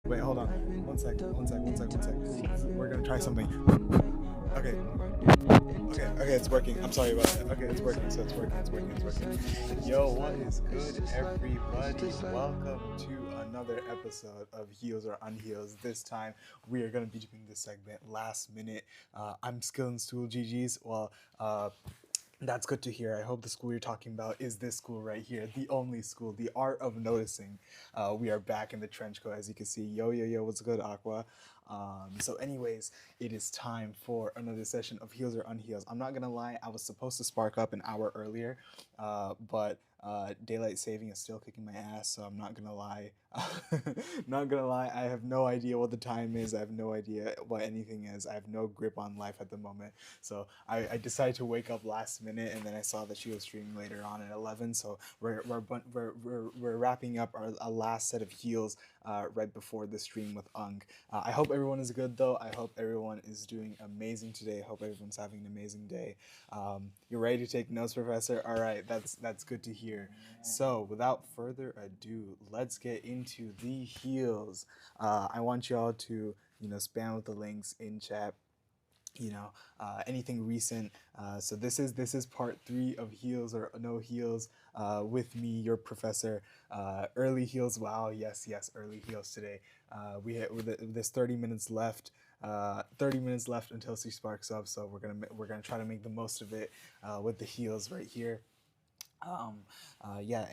Wait, hold on. One sec. We're gonna try something. Okay. Okay, it's working. I'm sorry about that. Okay, it's working. So it's working. Yo, what is good, everybody? Welcome to another episode of Heels or Unheels. This time we are gonna be doing this segment last minute. I'm Skill and Stool GG's. That's good to hear. I hope the school you're talking about is this school right here, the only school, the art of noticing. We are back in the trench coat, as you can see. Yo, what's good, Aqua? So, anyways, it is time for another session of Heels or Unheels. I'm not gonna lie, I was supposed to spark up an hour earlier, but daylight saving is still kicking my ass, so I'm not gonna lie. Not gonna lie, I have no idea what the time is. I have no idea what anything is. I have no grip on life at the moment. So I decided to wake up last minute, and then I saw that she was streaming later on at 11. So we're wrapping up our last set of heels right before the stream with Ung. I hope everyone is good though. I hope everyone is doing amazing today. I hope everyone's having an amazing day. You're ready to take notes, Professor? All right, that's good to hear. So without further ado, let's get into the heels. I want y'all to spam with the links in chat, anything recent. So this is part 3 of heels or no heels, with me, your professor. Early heels. Wow, yes, early heels today. We hit with this 30 minutes left. 30 minutes left until she sparks up, so we're gonna try to make the most of it with the heels right here. Yeah,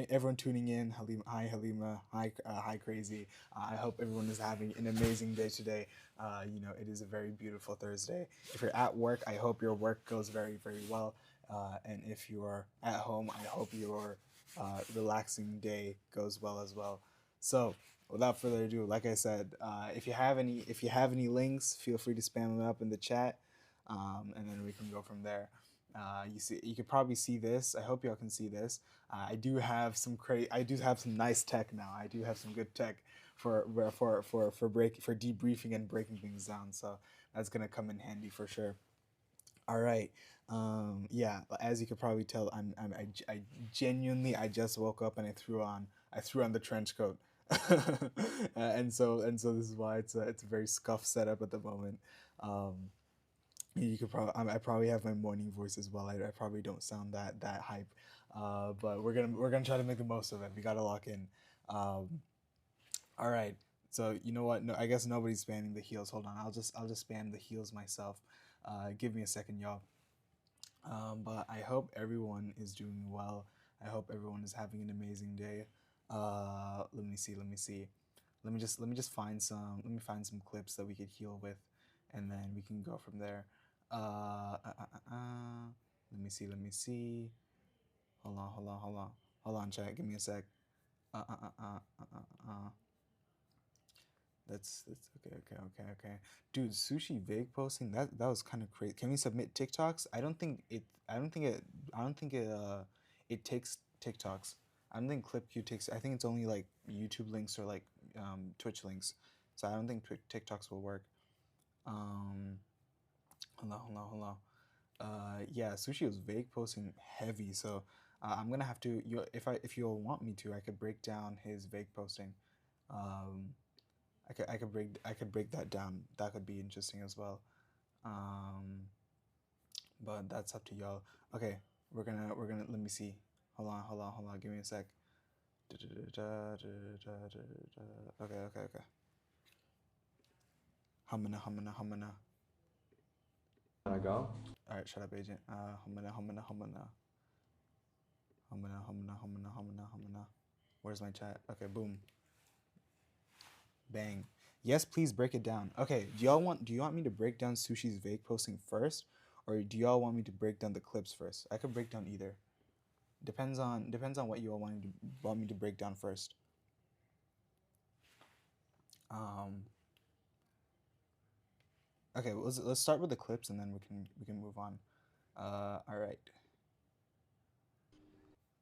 everyone tuning in, hi Halima, hi Crazy. I hope everyone is having an amazing day today. It is a very beautiful Thursday. If you're at work, I hope your work goes very, very well. And if you are at home, I hope your relaxing day goes well as well. So, without further ado, like I said, if you have any links, feel free to spam them up in the chat, and then we can go from there. You could probably see this. I hope y'all can see this. I do have some nice tech now. I do have some good tech for debriefing and breaking things down. So that's gonna come in handy for sure. All right. Yeah. As you could probably tell, I genuinely I just woke up and I threw on the trench coat. And so this is why it's a very scuffed setup at the moment. You could probably I probably have my morning voice as well. I probably don't sound that hype, but we're gonna try to make the most of it. We gotta lock in. All right. So you know what? No, I guess nobody's spamming the heels. Hold on. I'll just spam the heels myself. Give me a second, y'all. But I hope everyone is doing well. I hope everyone is having an amazing day. Let me see. Let me find some clips that we could heal with, and then we can go from there. Uh, uh, uh, uh, uh. Let me see. Hold on, chat. Give me a sec. Uh, uh, uh, uh, uh, uh. That's okay. Dude, sushi vague posting that was kind of crazy. Can we submit TikToks? I don't think it. I don't think it. It takes TikToks. I don't think ClipQ takes. I think it's only like YouTube links or like Twitch links. So I don't think TikToks will work. Um, hold on. Yeah, sushi was vague posting heavy, so I'm gonna have to. If you want me to, I could break down his vague posting. Um, I could break that down. That could be interesting as well. Um, but that's up to y'all. Okay, we're gonna let me see. Hold on. Give me a sec. Okay. Humana. Wanna go? All right, shut up, agent. Humana. Where's my chat? Okay, boom, bang. Yes, please break it down. Okay, do you want me to break down Sushi's vague posting first, or do y'all want me to break down the clips first? I could break down either. Depends on what you all want me to break down first. Um. Okay, let's start with the clips and then we can move on. All right.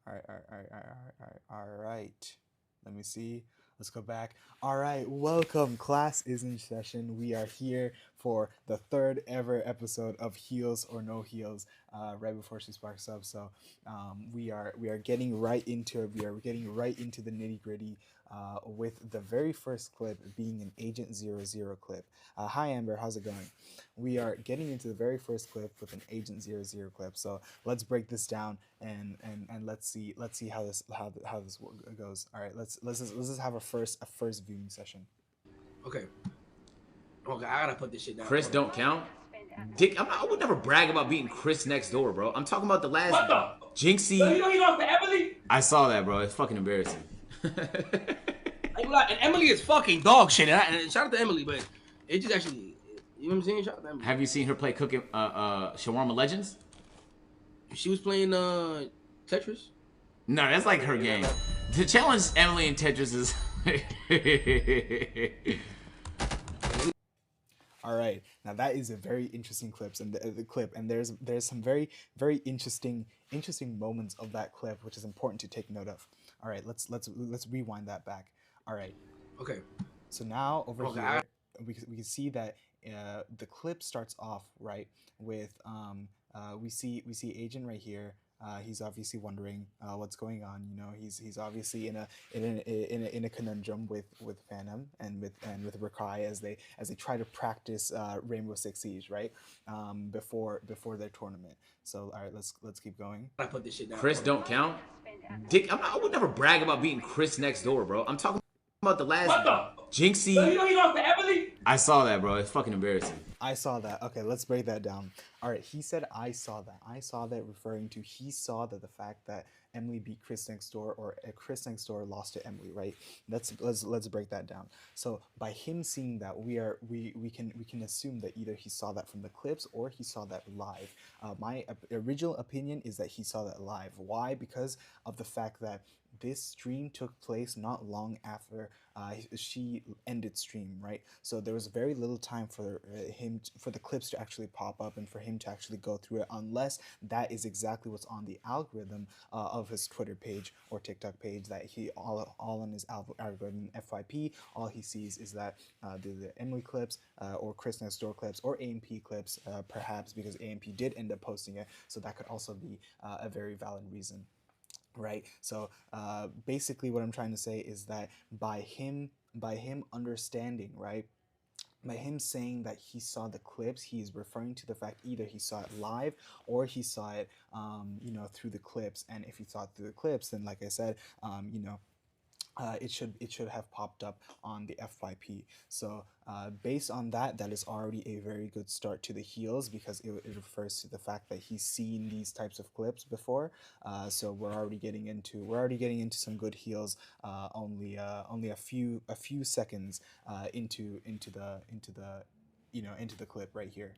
All right. Let me see. Let's go back. All right, welcome. Class is in session. We are here for the third ever episode of Heels or No Heels. right before she sparks up. So we are getting right into it. We are getting right into the nitty gritty with the very first clip being an Agent 00 clip. Hi Amber, how's it going? We are getting into the very first clip with an Agent 00 clip. So let's break this down and let's see how this goes. All right, let's just have a first viewing session. Okay. Okay, I gotta put this shit down. Chris don't count. Dick, I would never brag about beating Chris next door, bro. I'm talking about the last What the? Jinxie. Yo, you know he lost to Emily? I saw that, bro. It's fucking embarrassing. And Emily is fucking dog shit. And shout out to Emily, but it just actually, you know what I'm saying? Shout out to Emily. Have you seen her play Cooking Shawarma Legends? She was playing Tetris. No, that's like her game. To challenge Emily in Tetris is. All right, now that is a very interesting clip, and there's some very interesting moments of that clip, which is important to take note of. All right, let's rewind that back. All right. Okay. So now over here, we can see that the clip starts off right with we see Agent right here. He's obviously wondering what's going on. You know, he's obviously in a conundrum with Phantom and with Rakai as they try to practice Rainbow Six Siege, right? Before their tournament. So all right, let's keep going. I put this shit down. Chris don't count. Dick, I would never brag about beating Chris next door, bro. I'm talking about the last Jinxie. Yo, you know he lost to Emily? I saw that, bro. It's fucking embarrassing. I saw that. Okay, let's break that down. All right, he said I saw that. I saw that referring to he saw that the fact that Emily beat Chris next door or Chris next door lost to Emily, right? Let's break that down. So by him seeing that, we can assume that either he saw that from the clips or he saw that live. My original opinion is that he saw that live. Why? Because of the fact that this stream took place not long after she ended stream, right? So there was very little time for for the clips to actually pop up and for him to actually go through it, unless that is exactly what's on the algorithm of his Twitter page or TikTok page, that he all on his algorithm FYP, all he sees is that the Emily clips or Chris next door clips or AMP clips, perhaps because AMP did end up posting it, so that could also be a very valid reason. Right, so basically what I'm trying to say is that by him understanding, right, by him saying that he saw the clips, he is referring to the fact either he saw it live or he saw it you know, through the clips. And if he saw it through the clips, then like I said, you know, it should have popped up on the FYP. So based on that, that is already a very good start to the heels, because it refers to the fact that he's seen these types of clips before. So we're already getting into some good heels. Only a few seconds into the you know, into the clip right here.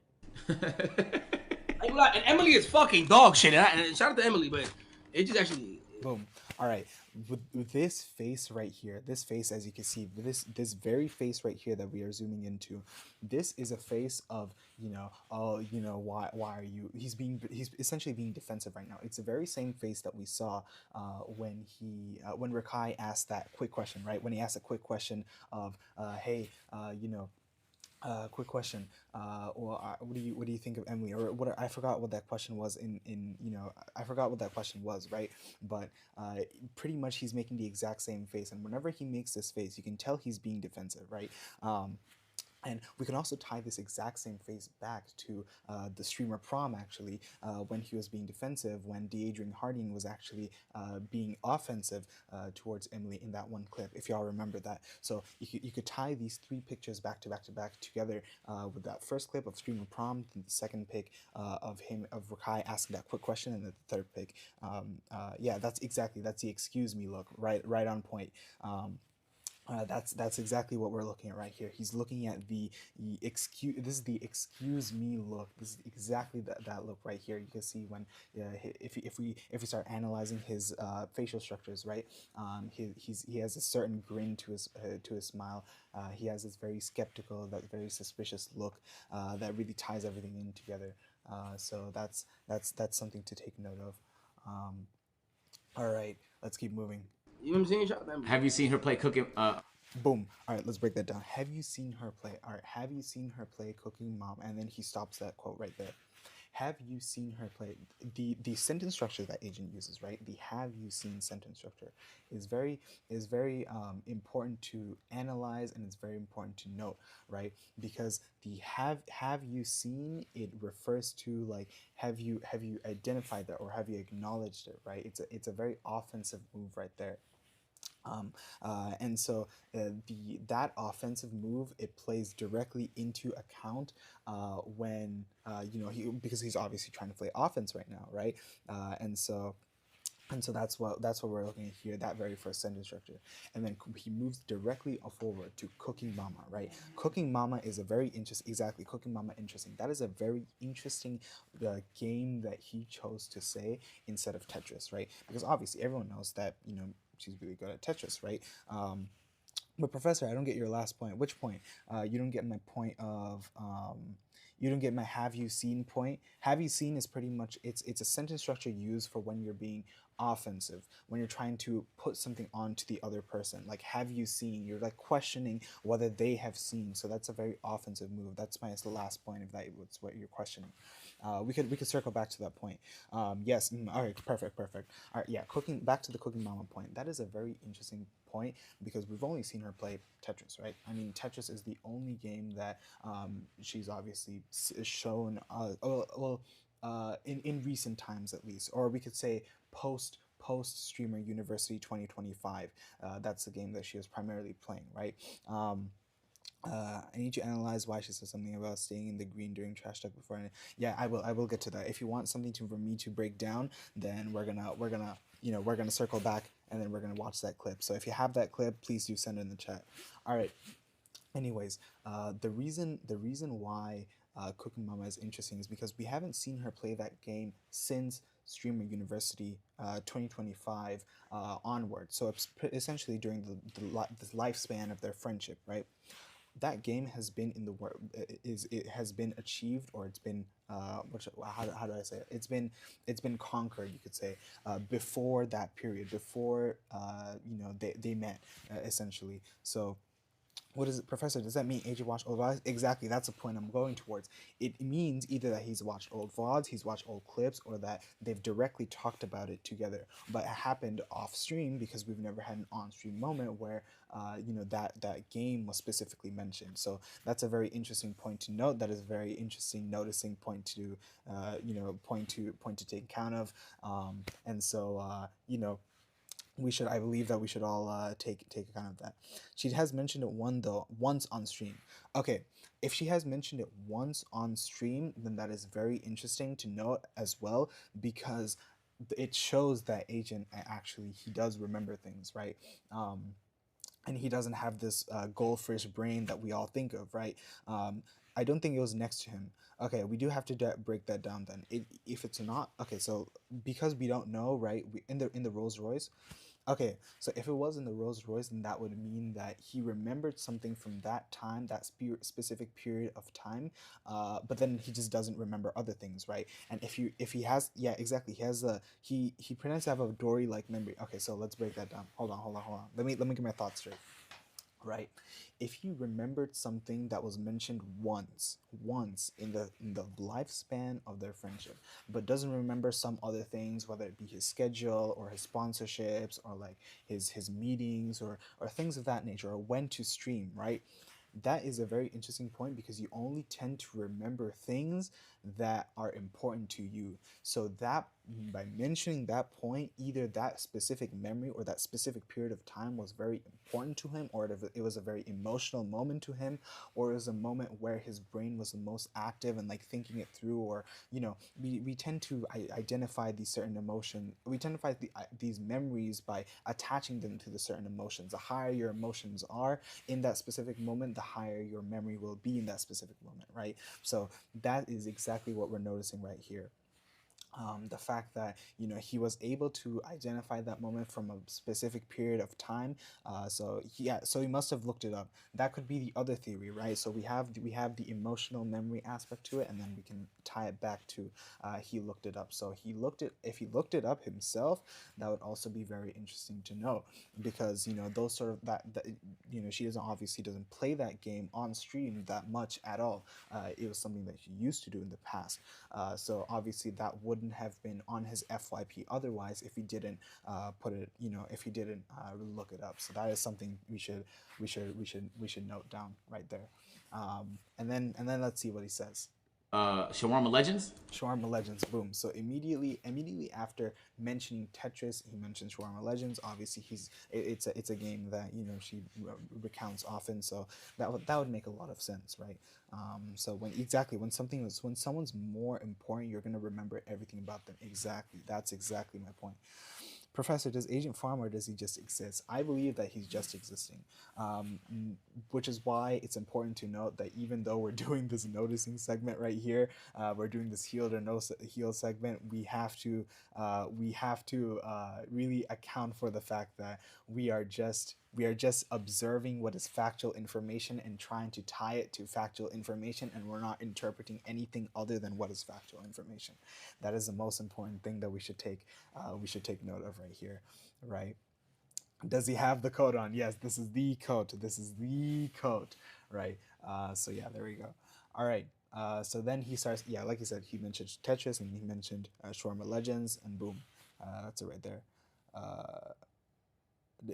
And Emily is fucking dog shit. And shout out to Emily, but it just actually. Boom. All right, with this face right here, this face, as you can see, this very face right here that we are zooming into, this is a face of, you know, oh, you know, why are you, he's essentially being defensive right now. It's the very same face that we saw when Rakai asked that quick question, right? When he asked a quick question of hey, you know, quick question. What do you think of Emily? Or what, I forgot what that question was I forgot what that question was, right? But pretty much he's making the exact same face, and whenever he makes this face, you can tell he's being defensive, right? And we can also tie this exact same face back to the streamer Prom, actually, when he was being defensive, when Deadrian Harding was actually being offensive towards Emily in that one clip, if y'all remember that. So you could tie these three pictures back to back together with that first clip of streamer Prom, the second pic of Rakai asking that quick question, and the third pic. Yeah, that's the excuse me look, right on point. That's exactly what we're looking at right here. He's looking at the excuse. This is the excuse me look. This is exactly that look right here. You can see when if we start analyzing his facial structures, right? He has a certain grin to his smile. He has this very skeptical, that very suspicious look that really ties everything in together. So that's something to take note of. All right, let's keep moving. You know what I'm saying? Have you seen her play Cooking? Boom. All right, let's break that down. Have you seen her play? All right, have you seen her play Cooking Mom? And then he stops that quote right there. have you seen her play? The sentence structure that agent uses, right? The have you seen sentence structure is very important to analyze, and it's very important to note, right? Because the have you seen, it refers to like have you identified that, or have you acknowledged it, right? It's a very offensive move right there. And so the that offensive move, it plays directly into account when because he's obviously trying to play offense right now, right? And so that's what we're looking at here, that very first sentence structure. And then he moves directly forward to Cooking Mama, right? Cooking Mama is a very interesting, exactly, Cooking Mama, interesting. That is a very interesting game that he chose to say instead of Tetris, right? Because obviously everyone knows that, she's really good at Tetris, right? But Professor, I don't get your last point. Which point? You don't get my point of. You don't get my have you seen point. Have you seen is pretty much it's a sentence structure used for when you're being offensive, when you're trying to put something onto the other person. Like have you seen? You're like questioning whether they have seen. So that's a very offensive move. That's my last point. If that's what you're questioning, we could circle back to that point. Yes. All right. Perfect. Perfect. All right. Yeah. Back to the Cooking Mama point. That is a very interesting point, because we've only seen her play Tetris, right? I mean, Tetris is the only game that she's obviously shown, in recent times at least, or we could say post Streamer University 2025. That's the game that she was primarily playing, right? I need to analyze why she said something about staying in the green during trash talk before. Yeah, I will. I will get to that. If you want something for me to break down, then we're gonna circle back, and then we're gonna watch that clip. So if you have that clip, please do send it in the chat. All right. Anyways, the reason why Cooking Mama is interesting is because we haven't seen her play that game since Streamer University 2025 onward. So it's essentially during the lifespan of their friendship, right? That game has been in the work, it has been achieved, or it's been how do I say it? It's been conquered, you could say, before that period, before they met, essentially. So what is it, Professor? Does that mean AJ watched old VODs? Exactly, that's the point I'm going towards. It means either that he's watched old VODs, he's watched old clips, or that they've directly talked about it together. But it happened off stream, because we've never had an on stream moment where that game was specifically mentioned. So that's a very interesting point to note. That is a very interesting noticing point to point to take account of. And so I believe that we should all take account of that. She has mentioned it once on stream. Okay, if she has mentioned it once on stream, then that is very interesting to note as well, because it shows that agent actually, he does remember things, right? And he doesn't have this goldfish brain that we all think of, right? I don't think it was next to him. Okay, we do have to break that down then. If it's not, okay, so because we don't know, right? In the Rolls Royce. Okay, so if it was in the Rolls Royce, then that would mean that he remembered something from that time, that specific period of time, but then he just doesn't remember other things, right? And if he has, yeah, exactly, he pretends to have a Dory-like memory. Okay, so let's break that down. Hold on. Let me get my thoughts straight. Right, if he remembered something that was mentioned once in the lifespan of their friendship, but doesn't remember some other things, whether it be his schedule or his sponsorships, or like his meetings, or things of that nature, or when to stream, right? That is a very interesting point, because you only tend to remember things that are important to you. So that, by mentioning that point, either that specific memory or that specific period of time was very important to him, or it was a very emotional moment to him, or it was a moment where his brain was the most active and like thinking it through, or we tend to identify these certain emotions. We tend to find these memories by attaching them to the certain emotions. The higher your emotions are in that specific moment, the higher your memory will be in that specific moment, right? So that is exactly what we're noticing right here. The fact that he was able to identify that moment from a specific period of time. So he must have looked it up. That could be the other theory, right? So we have the emotional memory aspect to it, and then we can tie it back to he looked it up. So if he looked it up himself, that would also be very interesting to know, because those sort of that she doesn't play that game on stream that much at all. It was something that she used to do in the past. So obviously that wouldn't have been on his FYP otherwise if he didn't put it, if he didn't look it up. So that is something we should note down right there. And then let's see what he says. Shawarma Legends. Shawarma Legends, boom. So immediately after mentioning Tetris, he mentions Shawarma Legends. Obviously, it's a game that she recounts often, so that would make a lot of sense, right? So when someone's more important, you're gonna remember everything about them. Exactly, that's exactly my point. Professor, does Agent Farm, or does he just exist? I believe that he's just existing, which is why it's important to note that even though we're doing this noticing segment right here, we're doing this healed or no healed segment, we have to really account for the fact that we are just observing what is factual information and trying to tie it to factual information, and we're not interpreting anything other than what is factual information. That is the most important thing that we should take note of right here, right? Does he have the code on? Yes, this is the code. Right? So yeah, there we go. All right. So then he starts. Yeah, like he said, he mentioned Tetris and he mentioned Shawarma Legends, and boom, that's it right there.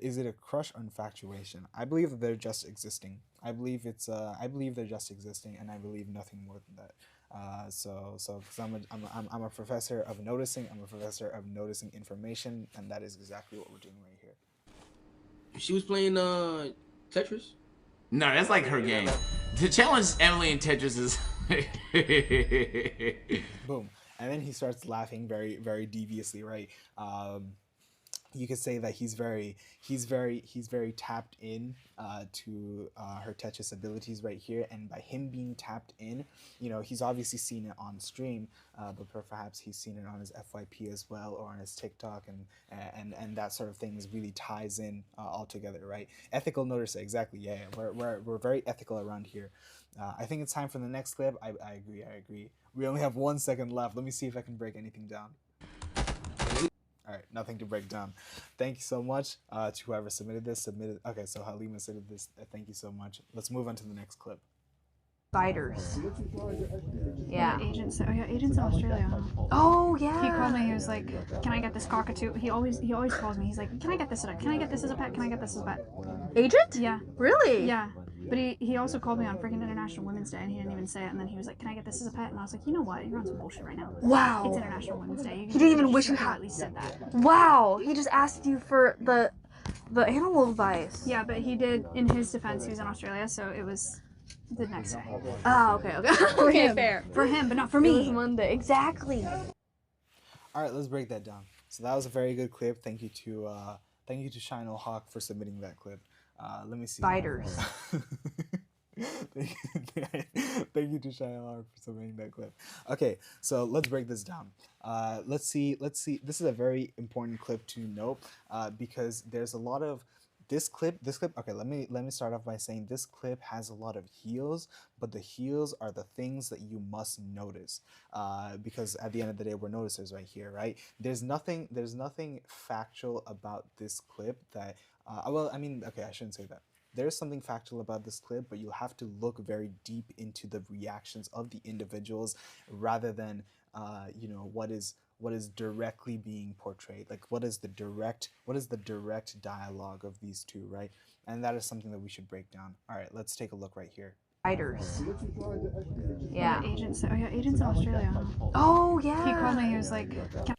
Is it a crush or infatuation? I believe that they're just existing. I believe they're just existing, and I believe nothing more than that. Because I'm a professor of noticing. I'm a professor of noticing information, and that is exactly what we're doing right here. She was playing Tetris. No, that's like her game. To challenge Emily in Tetris is. Boom, and then he starts laughing very, very deviously, right? You could say that he's very tapped in to her Tetris abilities right here, and by him being tapped in, he's obviously seen it on stream, but perhaps he's seen it on his FYP as well, or on his TikTok, and that sort of things really ties in all together, right? Ethical noticer, exactly. Yeah, we're very ethical around here. I think it's time for the next clip. I agree. We only have 1 second left. Let me see if I can break anything down. All right, nothing to break down. Thank you so much to whoever submitted this. Okay, so Halima submitted this. Thank you so much. Let's move on to the next clip. Spiders. Yeah. Agents. Oh yeah, agents in Australia. Oh yeah. He called me. He was like, "Can I get this cockatoo?" He always calls me. He's like, "Can I get this? Can I get this as a pet? Can I get this as a pet?" Agent? Yeah. Really? Yeah. But he also called me on freaking International Women's Day, and he didn't even say it. And then he was like, "Can I get this as a pet?" And I was like, "You know what? You're on some bullshit right now. Wow. It's International Women's Day. He didn't even wish you at least said that." Wow. He just asked you for the animal advice. Yeah, but he did. In his defense, he was in Australia, so it was the next day. Oh, okay. Okay, him. fair. For him, but not for It me. was Monday. Exactly. All right, let's break that down. So that was a very good clip. Thank you to Shine Hawk for submitting that clip. Let me see. Spiders. Thank you to Shine Hawk for submitting that clip. Okay, so let's break this down. Let's see. This is a very important clip to note because there's a lot of this clip. Okay, let me start off by saying this clip has a lot of heels, but the heels are the things that you must notice because at the end of the day, we're noticers right here, right? There's nothing factual about this clip that. Well, I mean, okay, I shouldn't say that. There's something factual about this clip, but you'll have to look very deep into the reactions of the individuals rather than what is directly being portrayed. Like what is the direct dialogue of these two, right? And that is something that we should break down. All right, let's take a look right here. Spiders. Yeah. Agents. Oh yeah, agents in Australia. Oh yeah. He called me. He was like,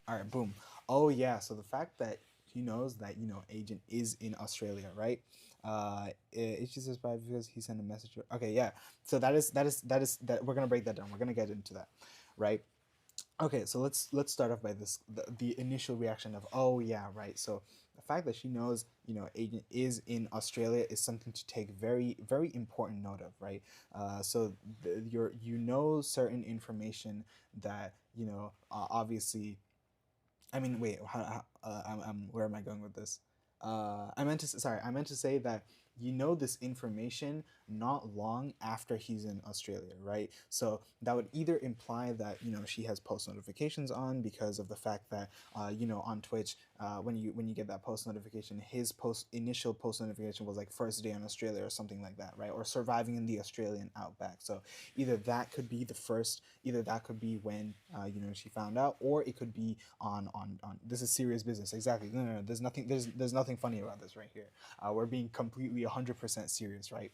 all right, boom. Oh yeah, so the fact that he knows that Agent is in Australia, right? It's just surprised because he sent a message. Okay, yeah. So that is we're gonna break that down. We're gonna get into that, right? Okay, so let's start off by the initial reaction of, oh yeah, right. So the fact that she knows, agent is in Australia is something to take very important note of, right? So certain information that obviously. I mean, wait, where am I going with this? I meant to say that this information not long after he's in Australia, right? So that would either imply that she has post notifications on because of the fact that on Twitch, when you get that post notification, his initial post notification was like first day in Australia or something like that, right? Or surviving in the Australian outback. So either that could be either that could be when she found out, or it could be on this is serious business. Exactly. No, there's nothing funny about this right here. We're being completely 100% serious, right?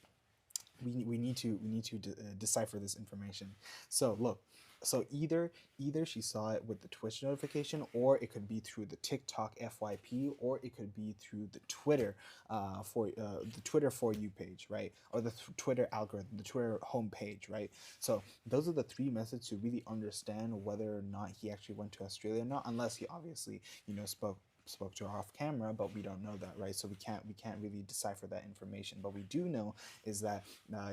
We need to decipher this information. So look, so either she saw it with the Twitch notification, or it could be through the TikTok FYP, or it could be through the Twitter the Twitter For You page, right? Or the Twitter algorithm, the Twitter homepage, right? So those are the three methods to really understand whether or not he actually went to Australia or not, unless he obviously spoke to her off camera, but we don't know that, right? So we can't really decipher that information. But we do know is that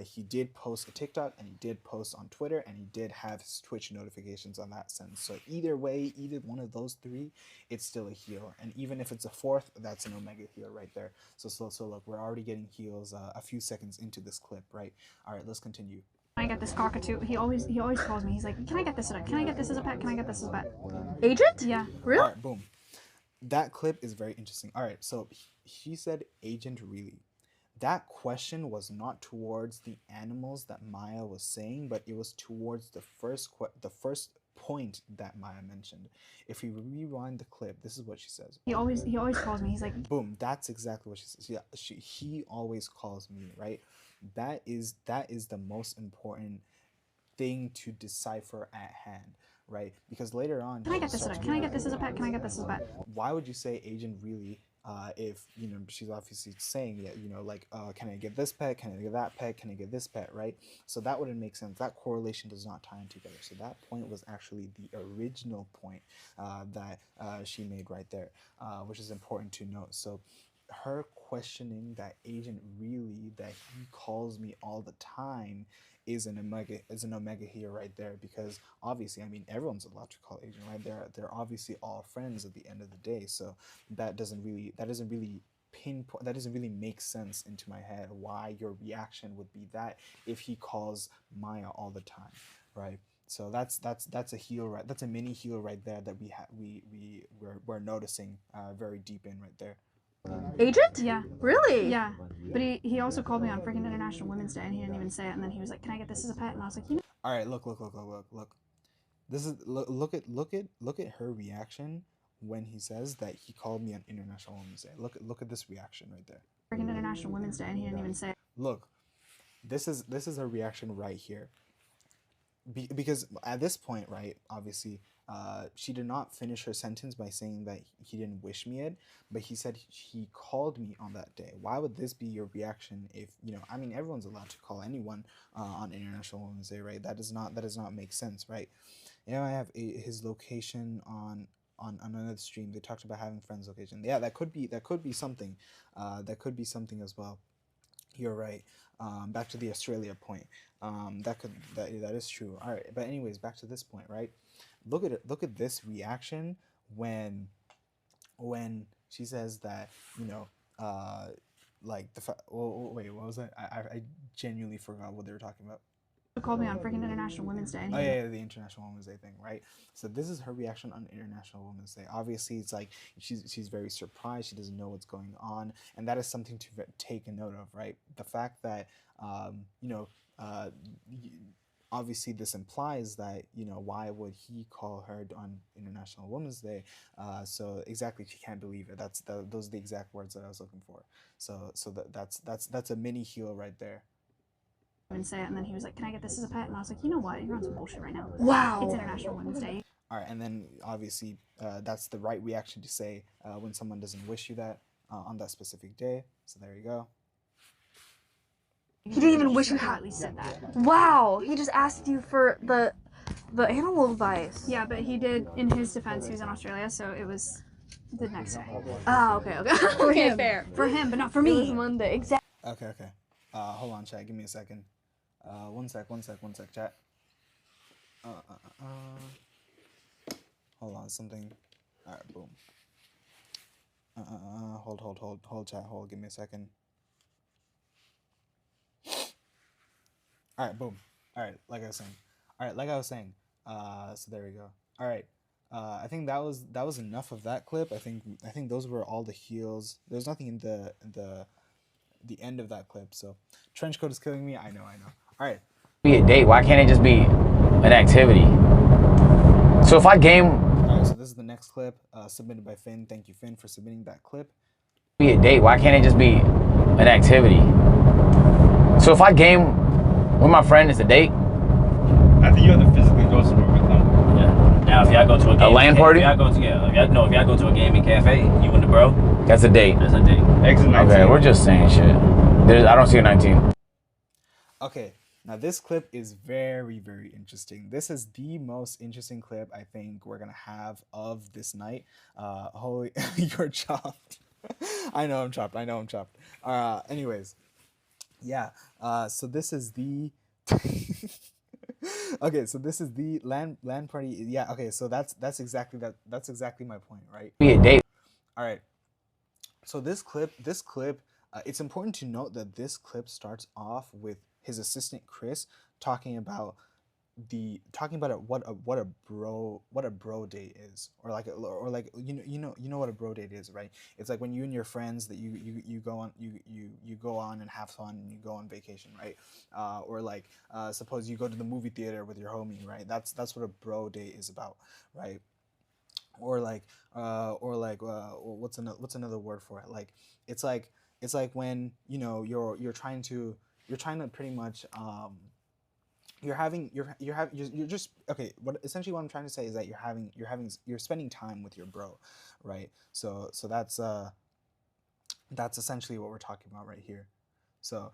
he did post a TikTok, and he did post on Twitter, and he did have his Twitch notifications on that sense. So either way, either one of those three, it's still a heal. And even if it's a fourth, that's an omega heal right there. So look, we're already getting heals a few seconds into this clip, right? All right, let's continue. I get this cockatoo. He always calls me. He's like, "Can I get this? Can I get this as a pet? Can I get this as a pet?" Agent? Yeah. Really? All right, boom. That clip is very interesting. All right, so she said, "Agent really." That question was not towards the animals that Maya was saying, but it was towards the first point that Maya mentioned. If we rewind the clip, this is what she says. He always calls me. He's like, boom. That's exactly what she says. Yeah, he always calls me, right? That is the most important thing to decipher at hand, right? Because later on, "Can I get this? Can I get this as a pet? Can I get this as a pet?" Why would you say agent really? If she's obviously saying like, can I get this pet? Can I get that pet? Can I get this pet? Right? So that wouldn't make sense. That correlation does not tie in together. So that point was actually the original point that she made right there, which is important to note. So her questioning that agent really that he calls me all the time is an omega here right there, because obviously, I mean, everyone's allowed to call agent, right? They're obviously all friends at the end of the day. So that doesn't really pinpoint, that doesn't really make sense into my head why your reaction would be that if he calls Maya all the time, right? So that's a heal, right? That's a mini heal right there that we're noticing very deep in right there. Agent? Yeah. Really? Yeah. But he also called me on freaking International Women's Day, and he didn't even say it. And then he was like, "Can I get this as a pet?" And I was like, All right, look. This is look at her reaction when he says that he called me on International Women's Day. Look at this reaction right there. freaking International Women's Day, and he didn't even say it." Look, this is her reaction right here. Because at this point, right, obviously, she did not finish her sentence by saying that he didn't wish me it, but he said he called me on that day. Why would this be your reaction if, I mean, everyone's allowed to call anyone on International Women's Day, right? That does not make sense, right? I have his location on another stream. They talked about having friends location. Yeah, that could be something. That could be something as well. You're right. Back to the Australia point. That is true. All right, but anyways, back to this point, right? Look at it. Look at this reaction when she says that like wait, what was that? I genuinely forgot what they were talking about. He called me on freaking International Women's Day. Oh yeah, the International Women's Day thing, right? So this is her reaction on International Women's Day. Obviously, it's like she's very surprised. She doesn't know what's going on, and that is something to take a note of, right? The fact that obviously this implies that why would he call her on International Women's Day? So exactly, she can't believe it. Those are the exact words that I was looking for. So that's a mini heal right there. And say it, and then he was like, "Can I get this as a pet?" And I was like, "You know what? You're on some bullshit right now. Wow. It's International Women's Day." All right, and then obviously that's the right reaction to say when someone doesn't wish you that on that specific day. So there you go. He didn't even wish you happy. Said that. Wow. He just asked you for the The animal advice. Yeah, but he did, in his defense, he was in Australia, so it was the next day. Ah, okay. For Okay, him. fair. For him, but not for It me. was Monday. Exactly. Okay. Hold on, chat. Give me a second. One sec, chat. Hold on, something. All right, boom. Hold, chat. Hold. Give me a second. All right, boom. All right, like I was saying. So there we go. All right. I think that was enough of that clip. I think those were all the heels. There's nothing in the end of that clip. So trench coat is killing me. I know. All right. Be a date. Why can't it just be an activity? So if I game. All right. So this is the next clip submitted by Finn. Thank you, Finn, for submitting that clip. Be a date. Why can't it just be an activity? So if I game with my friend, it's a date. I think you have to physically go somewhere with them. Yeah. Now, if y'all go to a LAN party? If y'all go to a gaming cafe, you and the bro, That's a date. that's a date. Exit 19. Okay, we're just saying shit. I don't see a 19. Okay, now this clip is very, very interesting. This is the most interesting clip I think we're gonna have of this night. Holy, you're chopped. I know I'm chopped. Anyways, yeah. So this is the. Okay, so this is the LAN party. Yeah. Okay, so that's exactly my point, right? Be a date. All right. So this clip, it's important to note that this clip starts off with his assistant Chris talking about what a bro date is, or like you know what a bro date is, right? It's like when you and your friends that you go on and have fun and you go on vacation, right? Or like suppose you go to the movie theater with your homie, right? That's what a bro date is about, right? Or what's another word for it? Like it's like when you're trying to pretty much you're just okay. What I'm trying to say is that you're spending time with your bro, right? So that's essentially what we're talking about right here. So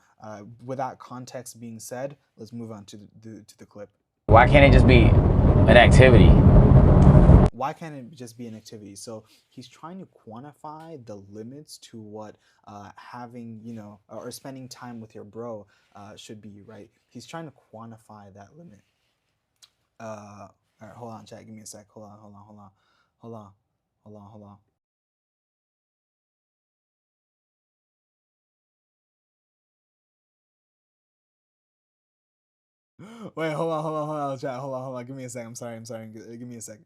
with that context being said, let's move on to the clip. Why can't it just be an activity? Why can't it just be an activity? So he's trying to quantify the limits to what having, or spending time with your bro should be, right? He's trying to quantify that limit. All right, hold on, chat. Give me a sec. Hold on. Wait, hold on, chat. Hold on. Give me a sec. I'm sorry. Give me a sec.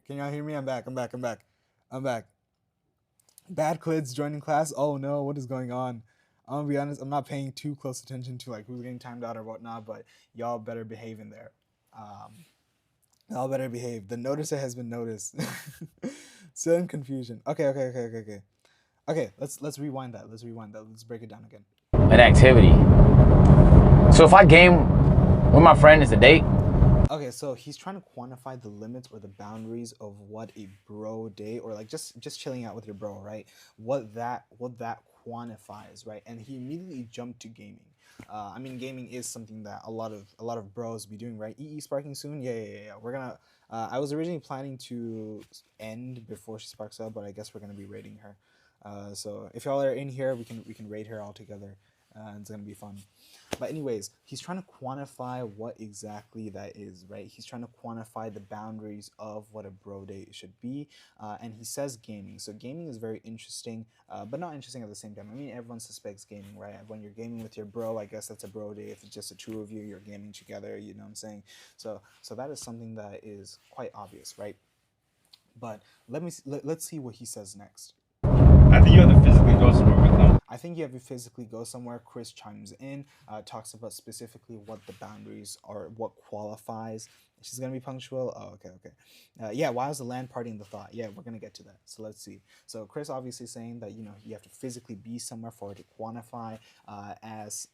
Can y'all hear me? I'm back. Bad Clids joining class. Oh no, what is going on? I'm gonna be honest, I'm not paying too close attention to like who's getting timed out or whatnot, but y'all better behave in there. Y'all better behave. The noticer has been noticed. Still in confusion. Okay. Okay, let's rewind that. Let's break it down again. An activity. So if I game with my friend, it's a date. Okay, so he's trying to quantify the limits or the boundaries of what a bro date, or like just chilling out with your bro, right? What that quantifies, right? And he immediately jumped to gaming. I mean, gaming is something that a lot of bros be doing, right? EE sparking soon? Yeah. We're gonna. I was originally planning to end before she sparks up, but I guess we're gonna be raiding her. So if y'all are in here, we can raid her all together. It's gonna be fun. But anyways, he's trying to quantify what exactly that is, right? He's trying to quantify the boundaries of what a bro date should be, and he says gaming. So gaming is very interesting, but not interesting at the same time. I mean, everyone suspects gaming, right? When you're gaming with your bro, I guess that's a bro date. If it's just the two of you, you're gaming together, you know what I'm saying? So that is something that is quite obvious, right? But let's see what he says next. I think you have to physically go somewhere with them. I think you have to physically go somewhere. Chris chimes in, talks about specifically what the boundaries are, what qualifies She's gonna be punctual. Oh, okay, okay. Yeah, why was the land party in the thought? Yeah, we're gonna get to that. So let's see. So Chris obviously saying that you have to physically be somewhere for it to quantify as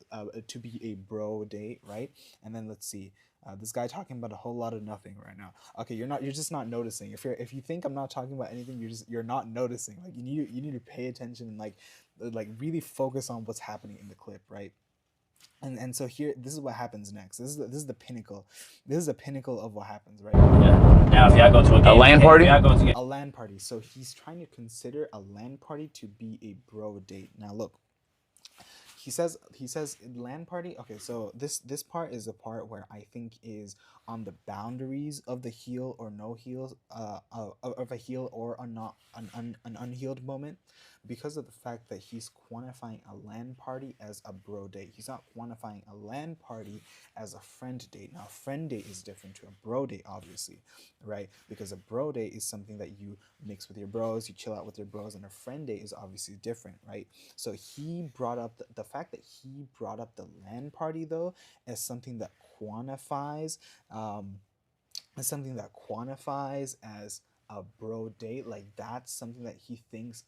to be a bro date, right? And then let's see. This guy talking about a whole lot of nothing right now. Okay, you're just not noticing. If you think I'm not talking about anything, you're not noticing. Like you need to pay attention and like really focus on what's happening in the clip, right? And so here, this is what happens next. This is the pinnacle. This is the pinnacle of what happens, right? Yeah. Now, if y'all go to a game, LAN party? If y'all go to A LAN party. So he's trying to consider a LAN party to be a bro date. Now look, he says LAN party. Okay, so this part is the part where I think is on the boundaries of the heal or no heals, of a heal or a not an unhealed moment, because of the fact that he's quantifying a LAN party as a bro date. He's not quantifying a LAN party as a friend date. Now, friend date is different to a bro date, obviously, right? Because a bro date is something that you mix with your bros, you chill out with your bros, and a friend date is obviously different, right? So he brought up the fact that he brought up the LAN party though as something that quantifies, as a bro date. Like that's something that he thinks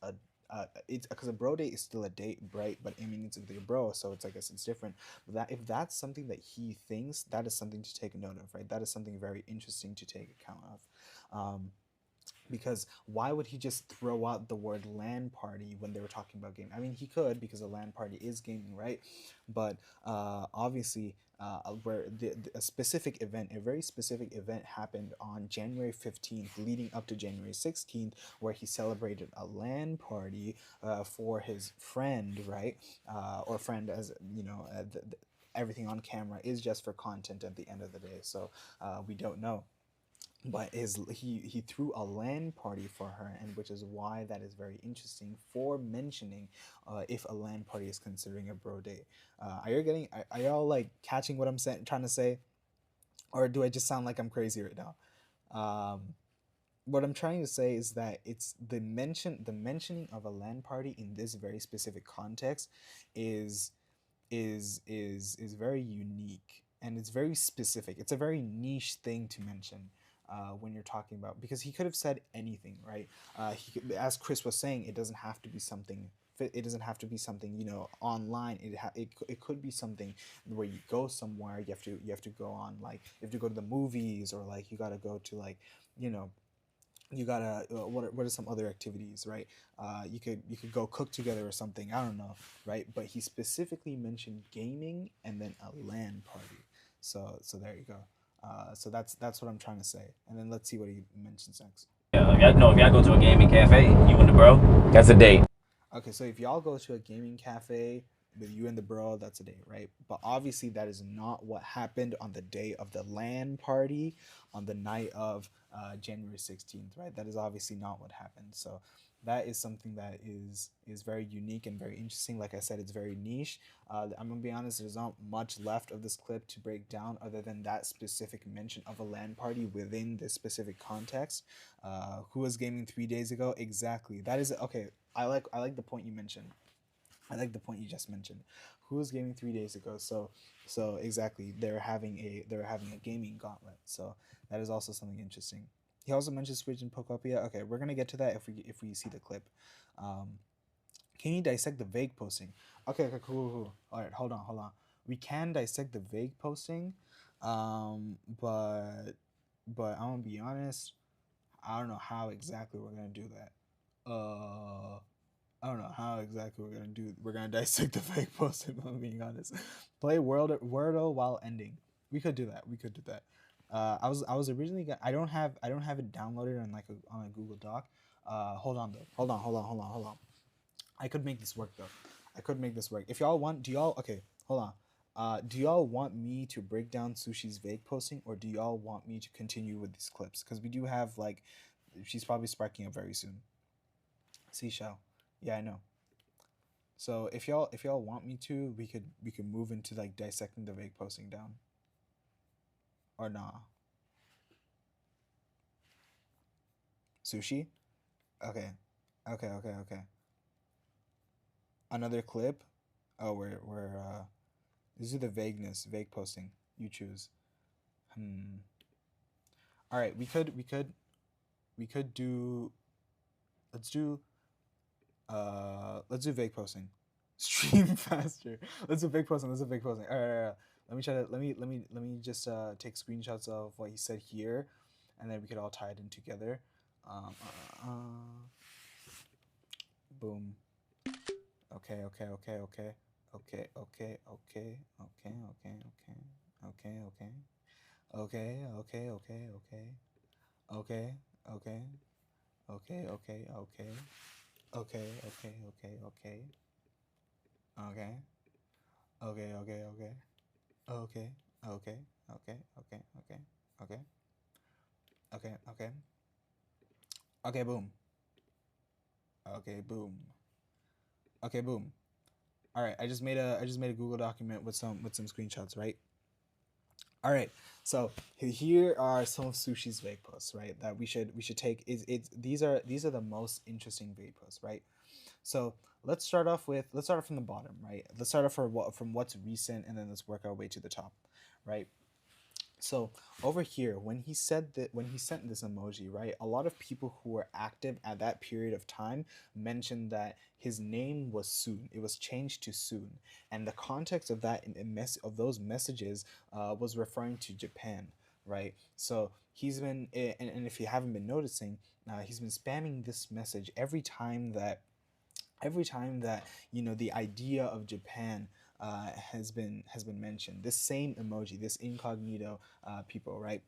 it's because a bro date is still a date, right? But I mean, it's with your bro, so it's, I guess it's different. But that if that's something that he thinks, that is something to take note of, right? That is something very interesting to take account of. Because why would he just throw out the word LAN party when they were talking about gaming? I mean, he could, because a LAN party is gaming, right? But obviously, where a specific event, a very specific event happened on January 15th, leading up to January 16th, where he celebrated a LAN party for his friend, right? Or friend, as you know, everything on camera is just for content at the end of the day. So we don't know. But he threw a LAN party for her, and which is why that is very interesting for mentioning if a LAN party is considering a bro date. Are y'all like catching what I'm trying to say, or do I just sound like I'm crazy right now? What I'm trying to say is that it's the mentioning of a LAN party in this very specific context is very unique, and it's very specific. It's a very niche thing to mention when you're talking about, because he could have said anything, right? As Chris was saying, it doesn't have to be something. It doesn't have to be something online. It could be something where you go somewhere. You have to go on, like, you have to go to the movies, or like you gotta go to, like, you gotta what are some other activities, right? You could go cook together or something, I don't know, right? But he specifically mentioned gaming and then a LAN party. So there you go. So that's what I'm trying to say. And then let's see what he mentions next. Yeah, if y'all go to a gaming cafe, you and the bro, That's a date. Okay, so if y'all go to a gaming cafe with you and the bro, that's a date, right? But obviously that is not what happened on the day of the LAN party on the night of January 16th, right? That is obviously not what happened. So that is something that is very unique and very interesting. Like I said, it's very niche. I'm gonna be honest, there's not much left of this clip to break down other than that specific mention of a LAN party within this specific context. Who was gaming 3 days ago? Exactly. That is okay. I like the point you mentioned. I like the point you just mentioned. Who was gaming 3 days ago? So exactly, they're having a gaming gauntlet. So that is also something interesting. He also mentioned Switch and Pokopia. Okay, we're gonna get to that if we see the clip. Can you dissect the vague posting? Okay, cool. All right, hold on. We can dissect the vague posting, but I'm gonna be honest. I don't know how exactly we're gonna do that. I don't know how exactly we're gonna dissect the fake post, if I'm being honest. Play Wordle while ending. We could do that. I was originally gonna, I don't have it downloaded on on a Google Doc. Hold on though. Hold on. I could make this work though. If y'all want, hold on. Do y'all want me to break down Sushi's vague posting, or do y'all want me to continue with these clips? Because we do have, like, she's probably sparking up very soon. Seashell. Yeah, I know. So if y'all want me to, we could move into, like, dissecting the vague posting down. Or nah. Sushi? Okay. Another clip? Oh, we're this is the vague posting. You choose. All right, we could do. Let's do vague posting. Stream faster. Let's do vague posting. All right. Let me try to let me just take screenshots of what he said here, and then we could all tie it in together. Boom. Okay. Okay, boom. All right, I just made a Google document with some screenshots, right? All right, so here are some of Sushi's vague posts, right? That we should take. These are the most interesting vague posts, right? So let's start off from the bottom, right? Let's start off from what's recent, and then let's work our way to the top, right? So over here, when he sent this emoji, right, a lot of people who were active at that period of time mentioned that his name was Soon. It was changed to Soon, and the context of that of those messages was referring to Japan, right? So he's been, and if you haven't been noticing, he's been spamming this message every time that the idea of Japan has been mentioned. This same emoji, this incognito people, right?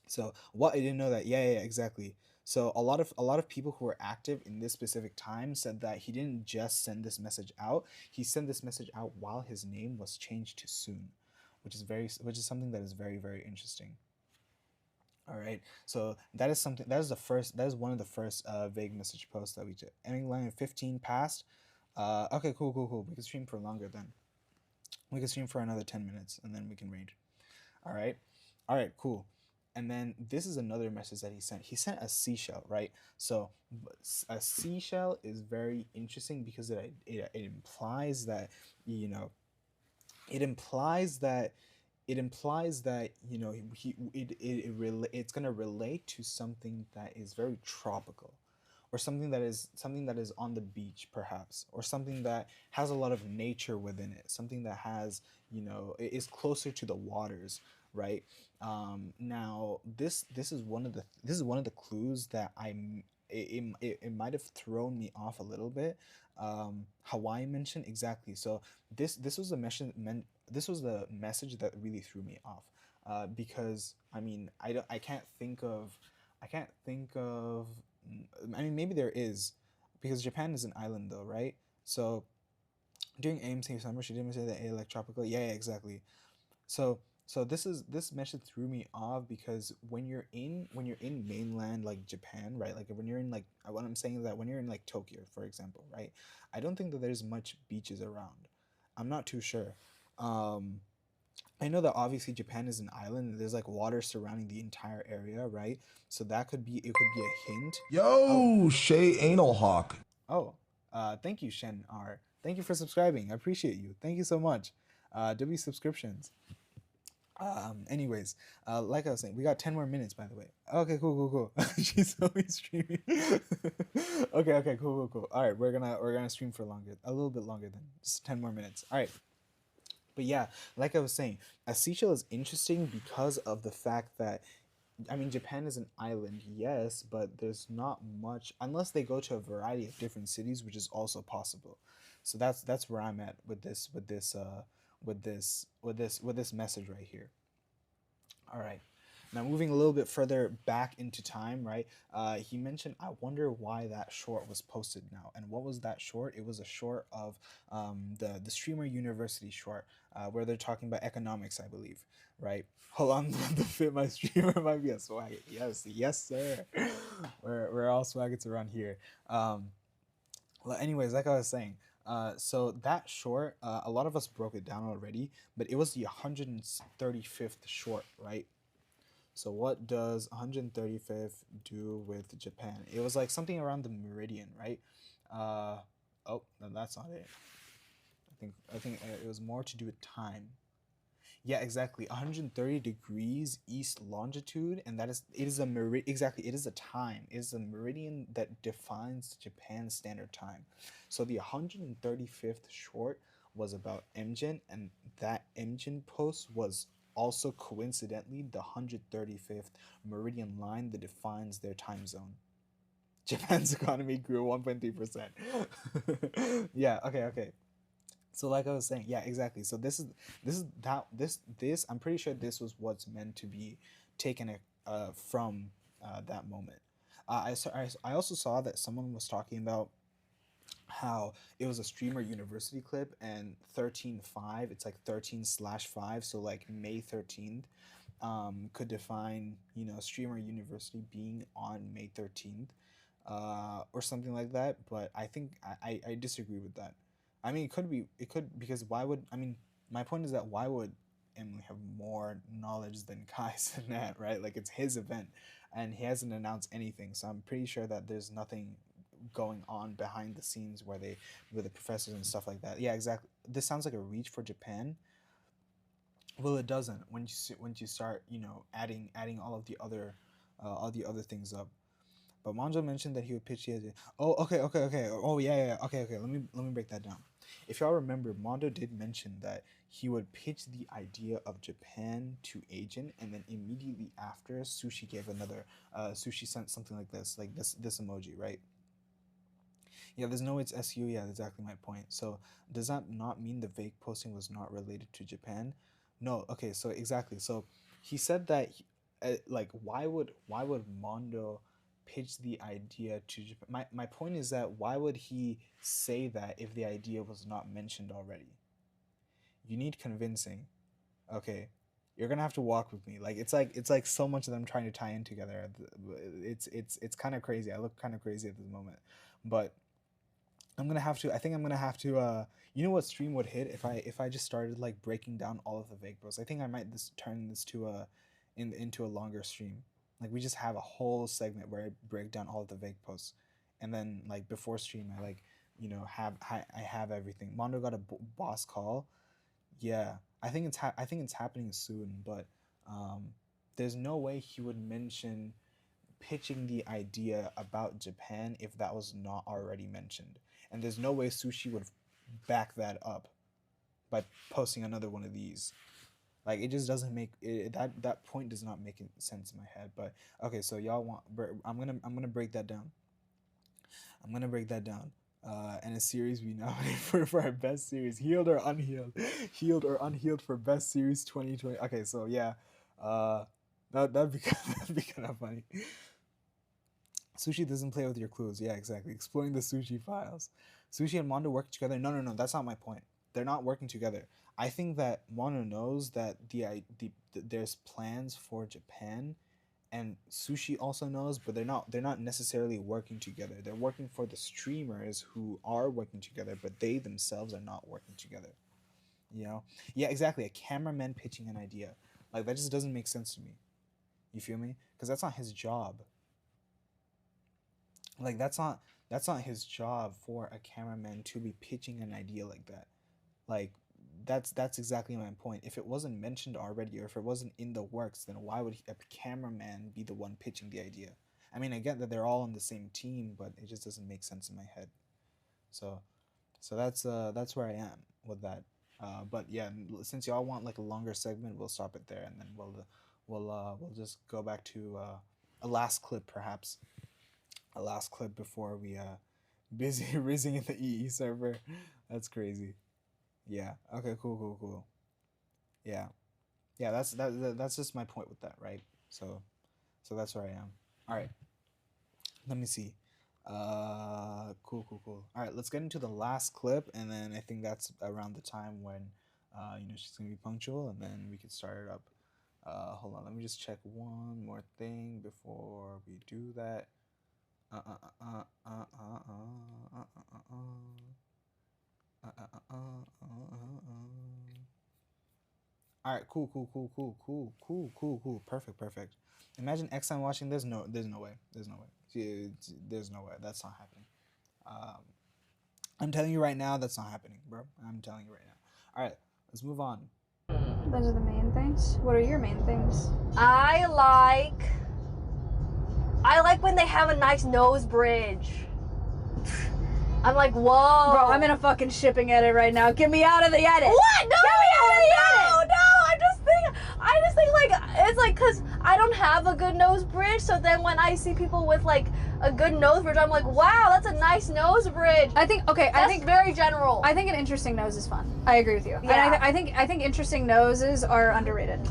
So what I didn't know that, yeah, exactly. So a lot of people who were active in this specific time said that he didn't just send this message out. He sent this message out while his name was changed to Soon, which is something that is very, very interesting. All right, so that is one of the first vague message posts that we did. Ending line 15 passed. Okay, cool. We can stream for longer then. We can stream for another 10 minutes and then we can raid. All right, cool. And then this is another message that he sent. He sent a seashell, right? So a seashell is very interesting because it implies that, you know, it's going to relate to something that is very tropical, or something that is on the beach perhaps, or something that has a lot of nature within it, something that has, is closer to the waters, right? Now this is one of the clues that it might have thrown me off a little bit. Hawaii mention, exactly. So this was the message that really threw me off, because I mean I can't think of I mean, maybe there is, because Japan is an island though, right? So during AMC summer, she didn't say that it like tropical. Yeah, exactly. So this message threw me off because when you're in mainland like Japan, right? Like when you're in like, what I'm saying is that when you're in like Tokyo, for example, right? I don't think that there's much beaches around. I'm not too sure. I know that obviously Japan is an island and there's like water surrounding the entire area, right? So it could be a hint. Yo, Shay Anal Hawk. Oh, thank you, Shen R. Thank you for subscribing. I appreciate you. Thank you so much. W subscriptions. Anyways, like I was saying, we got 10 more minutes, by the way. Okay, cool. She's always streaming. Okay, cool. All right, we're gonna stream for a little bit longer than just 10 more minutes. All right. But yeah, like I was saying, a seashell is interesting because of the fact that, I mean, Japan is an island, yes, but there's not much unless they go to a variety of different cities, which is also possible. So that's where I'm at with this message right here. All right. Now moving a little bit further back into time, right? He mentioned, I wonder why that short was posted now. And what was that short? It was a short of the Streamer University short, where they're talking about economics, I believe, right? Hold on, the Fit My Streamer might be a swag. Yes, sir. We're all swaggets around here. Well, anyways, like I was saying, so that short, a lot of us broke it down already, but it was the 135th short, right? So what does 135th do with Japan? It was like something around the meridian, right? Oh, no, that's not it. I think it was more to do with time. Yeah, exactly. 130 degrees east longitude, and that is it is a merid exactly. It is a time. It is a meridian that defines Japan's standard time. So the 135th short was about Imjin, and that Imjin post was also coincidentally the 135th meridian line that defines their time zone. Japan's economy grew 1.3%. Yeah, okay, okay. So like I was saying, yeah, exactly. So this I'm pretty sure this was what's meant to be taken from that moment. I also saw that someone was talking about how it was a streamer university clip and 13.5, it's like 13/5, so like May 13th could define, you know, streamer university being on May 13th or something like that, but I think I disagree with that. I mean, it could, because why would, I mean, my point is that why would Emily have more knowledge than Kai Cenat, right? Like, it's his event and he hasn't announced anything, so I'm pretty sure that there's nothing going on behind the scenes where they, with the professors and stuff like that. Yeah, exactly. This sounds like a reach for Japan. Well, it doesn't when you start, you know, adding all the other things up. But Manjo mentioned that he would pitch the idea. Oh, okay, okay, okay. Oh, yeah, yeah. Okay, okay. Let me break that down. If y'all remember, Mondo did mention that he would pitch the idea of Japan to Agent, and then immediately after, Sushi gave another. Sushi sent something like this emoji, right? Yeah, there's no it's SU. Yeah, exactly my point. So does that not mean the vague posting was not related to Japan? No. Okay. So exactly. So he said that like why would Mondo pitch the idea to Japan? My point is that why would he say that if the idea was not mentioned already? You need convincing. Okay. You're gonna have to walk with me. Like it's like so much of them trying to tie in together. It's kind of crazy. I look kind of crazy at this moment, but I'm gonna have to. I think I'm gonna have to. You know what stream would hit if I just started like breaking down all of the vague posts. I think I might turn this to into a longer stream. Like we just have a whole segment where I break down all of the vague posts, and then like before stream I like, you know, I have everything. Mondo got a boss call. Yeah, I think it's happening soon, but there's no way he would mention pitching the idea about Japan if that was not already mentioned. And there's no way Sushi would back that up by posting another one of these. Like it just doesn't make it, that point does not make sense in my head. But okay, so y'all want I'm gonna break that down. I'm gonna break that down. And a series we nominate for our best series, healed or unhealed, healed or unhealed for best series 2020. Okay, so yeah, that'd be that'd be kind of funny. Sushi doesn't play with your clues. Yeah, exactly. Exploring the sushi files. Sushi and Mondo work together. No, no, no. That's not my point. They're not working together. I think that Mondo knows that there's plans for Japan, and Sushi also knows, but they're not necessarily working together. They're working for the streamers who are working together, but they themselves are not working together. You know? Yeah, exactly. A cameraman pitching an idea. Like that just doesn't make sense to me. You feel me? Because that's not his job. Like that's not his job for a cameraman to be pitching an idea like that. Like that's exactly my point. If it wasn't mentioned already, or if it wasn't in the works, then why would a cameraman be the one pitching the idea? I mean, I get that they're all on the same team, but it just doesn't make sense in my head. So that's where I am with that. But yeah, since y'all want like a longer segment, we'll stop it there, and then we'll just go back to a last clip perhaps. A last clip before we busy rizzing in the EE server. That's crazy. Yeah. Okay. Cool. Cool. Cool. Yeah. Yeah. That's just my point with that, right? So that's where I am. All right. Let me see. Cool. Cool. Cool. All right. Let's get into the last clip, and then I think that's around the time when, you know, she's gonna be punctual, and then we can start it up. Hold on. Let me just check one more thing before we do that. All right, cool, cool, cool, cool, cool, cool, cool, cool. Perfect, perfect. Imagine Exxon watching this. No, there's no way. There's no way. There's no way. That's not happening. Um, I'm telling you right now, that's not happening, bro. I'm telling you right now. All right, let's move on. Those are the main things. What are your main things? I like when they have a nice nose bridge. I'm like, whoa. Bro, I'm in a fucking shipping edit right now. Get me out of the edit. What? No, Get me out of the edit. no. I just think like it's like because I don't have a good nose bridge, so then when I see people with like a good nose bridge, I'm like, wow, that's a nice nose bridge. I think That's very general. I think an interesting nose is fun. I agree with you. Yeah. And I think interesting noses are underrated.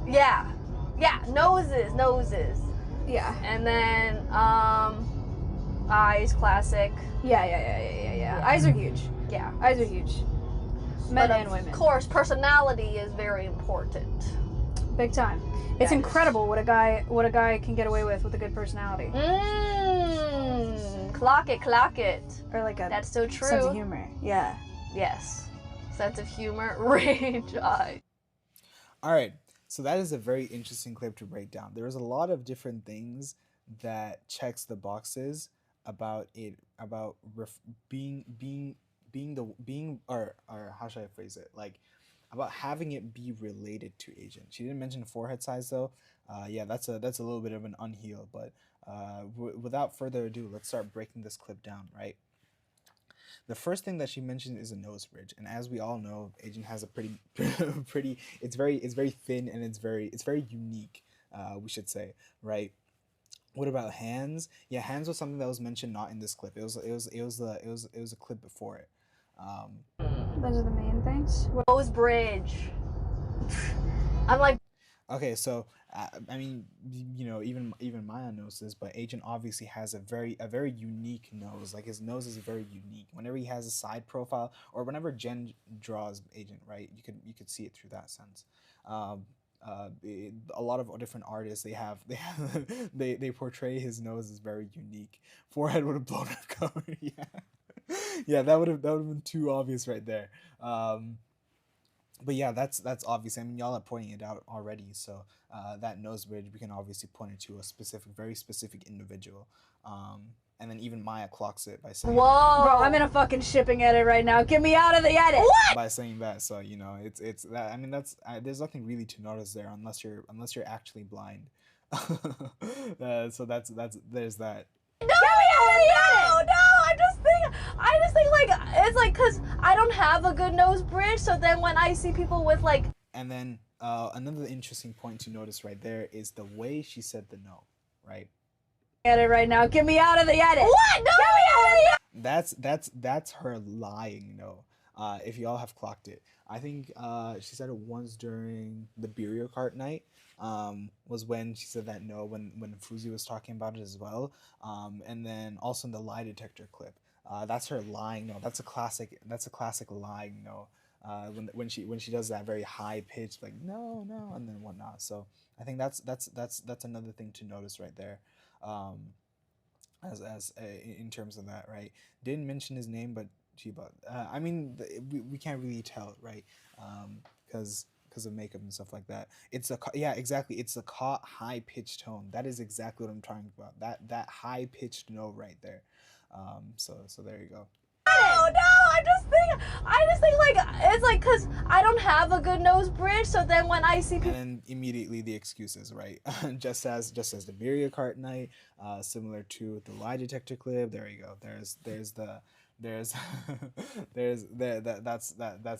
Yeah, noses. Yeah. And then eyes, classic. Yeah. Eyes are huge. Yeah. Eyes are huge. Men But and women. Of course, personality is very important. Big time. It's Yeah. incredible what a guy can get away with a good personality. Clock it. Or like a That's so true. sense of humor. Yeah. Yes. Sense of humor, range, eyes. All right, so that is a very interesting clip to break down. There's a lot of different things that checks the boxes about it, about being or how should I phrase it? Like about having it be related to Asian. She didn't mention forehead size though. Yeah, that's a little bit of an unhealed. But without further ado, let's start breaking this clip down. Right. The first thing that she mentioned is a nose bridge, and as we all know, Asian has a pretty, It's very thin and it's very unique. We should say, right? What about hands? Yeah, hands was something that was mentioned not in this clip. It was a clip before it. Those are the main things. Nose bridge. I'm like, Okay, so I mean, you know, even Maya knows this, but Agent obviously has a very unique nose. Like his nose is very unique. Whenever he has a side profile, or whenever Jen draws Agent, right, you could see it through that sense. A lot of different artists they portray his nose as very unique. Forehead would have blown her cover. Yeah, that would have been too obvious right there. But yeah, that's obvious. I mean, y'all are pointing it out already. So that nose bridge, we can obviously point it to a very specific individual. And then even Maya clocks it by saying, whoa. Bro, I'm in a fucking shipping edit right now. Get me out of the edit. What? by saying that. So you know, it's that. I mean, there's nothing really to notice there unless you're actually blind. So there's that. No, I just think like it's like because I don't have a good nose bridge, so then when I see people with like. And then another interesting point to notice right there is the way she said the no, right? Edit right now. Get me out of the edit. What? No. That's her lying no. If y'all have clocked it, I think she said it once during the Burial Cart night. Was when she said that no, when Fuzi was talking about it as well. And then also in the lie detector clip. That's her lying no. That's a classic lying no. When she does that very high pitch like no, and then whatnot. So I think that's another thing to notice right there. In terms of that, right? Didn't mention his name, but I mean, we can't really tell, right? Because of makeup and stuff like that. It's exactly. It's a high pitched tone. That is exactly what I'm talking about. That high pitched note right there. So there you go. No, I just think like it's like because I don't have a good nose bridge, so then when I see people. And then immediately the excuses, right? just as the Burial Cart night, similar to the lie detector clip. There you go. That's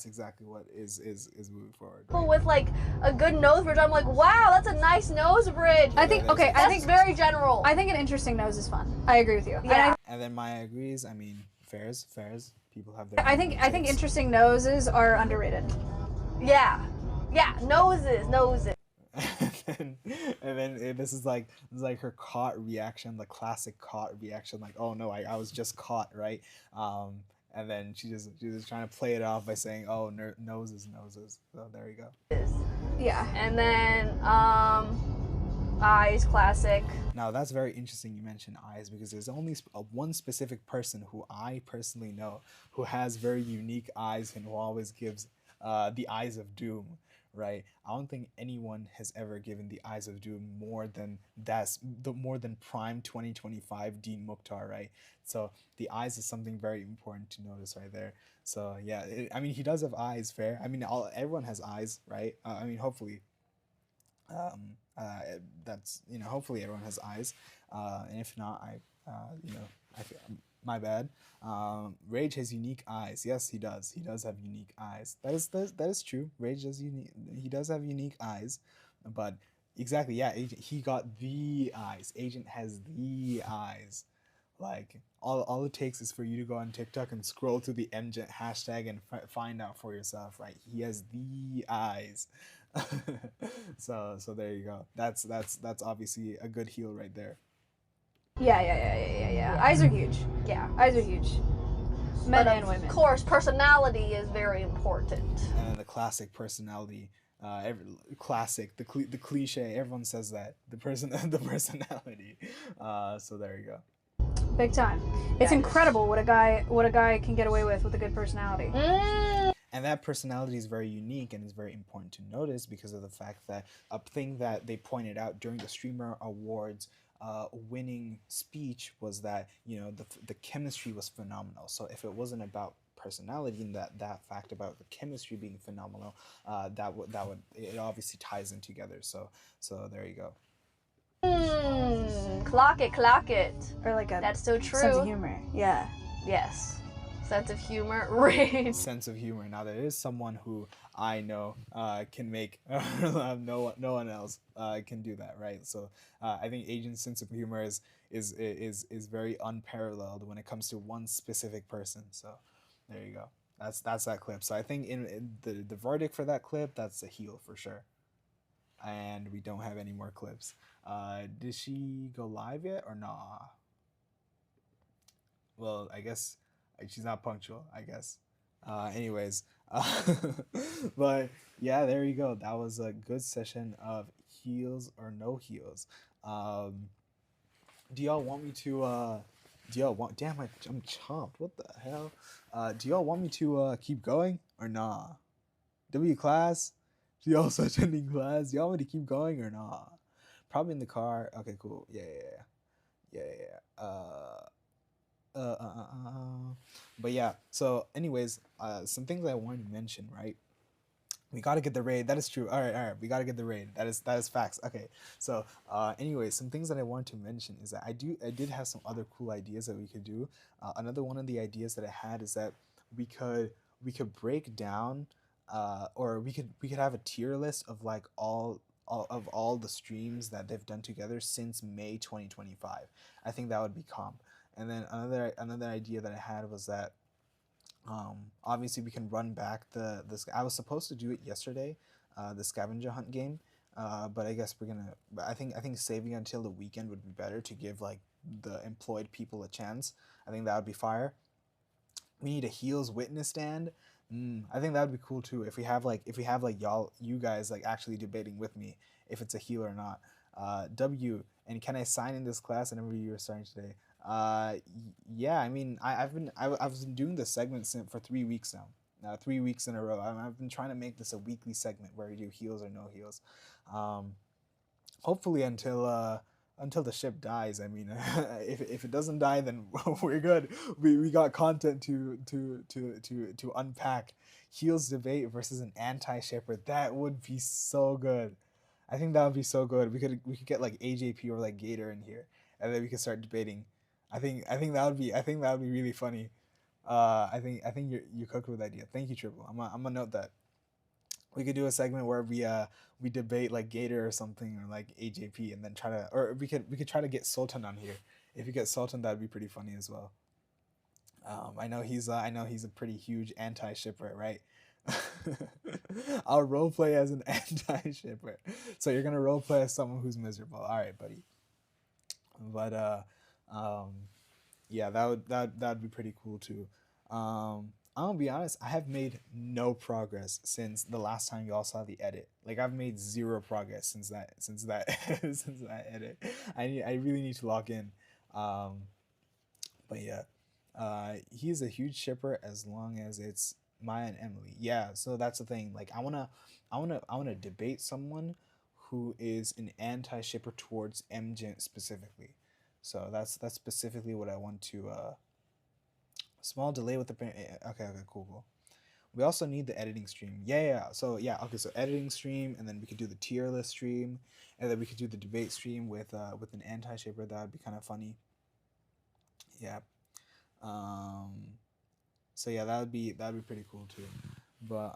exactly what is moving forward. People with like a good nose bridge, I'm like, wow, that's a nice nose bridge. I think That's very general. I think an interesting nose is fun. I agree with you. Yeah. And then Maya agrees. I mean, fairs. People have their. I think interesting noses are underrated. Yeah, noses. and then this is like her caught reaction, the classic caught reaction, like, oh no, I was just caught, right? And then she was trying to play it off by saying, oh, noses. So there you go. Yeah. And then eyes, classic. Now that's very interesting you mentioned eyes, because there's only one specific person who I personally know who has very unique eyes and who always gives the eyes of doom, right? I don't think anyone has ever given the eyes of doom more than prime 2025 Dean Mukhtar, right? So the eyes is something very important to notice right there. So yeah, I mean, he does have eyes, fair. I mean, everyone has eyes, right? I mean, hopefully, that's, hopefully everyone has eyes, and if not, I feel, my bad. Rage has unique eyes. Yes, he does. He does have unique eyes. That is true. Rage does unique. He does have unique eyes, but exactly, yeah. Agent, he got the eyes. Agent has the eyes. Like, all it takes is for you to go on TikTok and scroll through the MGent hashtag and find out for yourself, right? He has the eyes. So there you go. That's obviously a good heal right there. Yeah. Eyes are huge. Yeah. Eyes are huge. Men and women. Of course, personality is very important. And then the classic personality, the cliche. Everyone says that the personality. So there you go. Big time. It's incredible what a guy can get away with a good personality. And that personality is very unique and is very important to notice because of the fact that a thing that they pointed out during the Streamer Awards winning speech was that, the chemistry was phenomenal. So if it wasn't about personality and that fact about the chemistry being phenomenal, that would it obviously ties in together. So there you go. Clock it. Or like a That's so true. sense of humor. Yeah. Yes. Sense of humor. Rage. Sense of humor. Now there is someone who I know can make no one else can do that, right? So I think Agent's sense of humor is very unparalleled when it comes to one specific person. So there you go. That's that clip. So I think in the verdict for that clip, that's a heel for sure. And we don't have any more clips. Did she go live yet or nah? Well, I guess she's not punctual, I guess. Anyways, but yeah, there you go. That was a good session of heels or no heels. Do y'all want me to? Damn, I'm chomped. What the hell? Do y'all want me to keep going or nah? W class? Do y'all start attending class? Do y'all want me to keep going or nah? Probably in the car. Okay, cool. Yeah. But yeah, so anyways, some things I wanted to mention, right? We gotta get the raid. That is true. All right. We gotta get the raid. That is facts. Okay. So, anyways, some things that I wanted to mention is that I did have some other cool ideas that we could do. Another one of the ideas that I had is that we could break down, or we could have a tier list of like all the streams that they've done together since May 2025. I think that would be calm. And then another idea that I had was that obviously we can run back this. I was supposed to do it yesterday, the scavenger hunt game, but I guess I think saving until the weekend would be better to give like the employed people a chance. I think that would be fire. We need a heels witness stand. I think that would be cool too. If we have like you guys like actually debating with me if it's a heel or not. W, and can I sign in this class? I remember you were starting today. Yeah, I mean, I've been doing this segment for 3 weeks now. 3 weeks in a row. I've been trying to make this a weekly segment where we do heels or no heels. Hopefully until the ship dies. I mean, if it doesn't die, then we're good. We got content to unpack. Heels debate versus an anti-shipper. That would be so good. I think that would be so good. We could get like AJP or like Gator in here, and then we could start debating. I think that would be really funny. I think you cooked with the idea. Thank you, Triple. I'm gonna note that. We could do a segment where we debate like Gator or something, or like AJP, and then we could try to get Sultan on here. If you get Sultan, that'd be pretty funny as well. I know he's a pretty huge anti-shipper, right? I'll roleplay as an anti-shipper. So you're gonna roleplay as someone who's miserable. All right, buddy. But yeah, that'd be pretty cool too. I'm gonna be honest, I have made no progress since the last time y'all saw the edit. Like I've made zero progress since that since that edit. I really need to log in. But yeah, he's a huge shipper as long as it's Maya and Emily. Yeah, so that's the thing. Like I wanna debate someone who is an anti-shipper towards MGen specifically. So that's specifically what I want to. Small delay with the okay, cool. We also need the editing stream. Yeah. So yeah, okay. So editing stream, and then we could do the tier list stream, and then we could do the debate stream with an anti-shipper. That would be kind of funny. Yeah. Um. So yeah, that'd be pretty cool too. But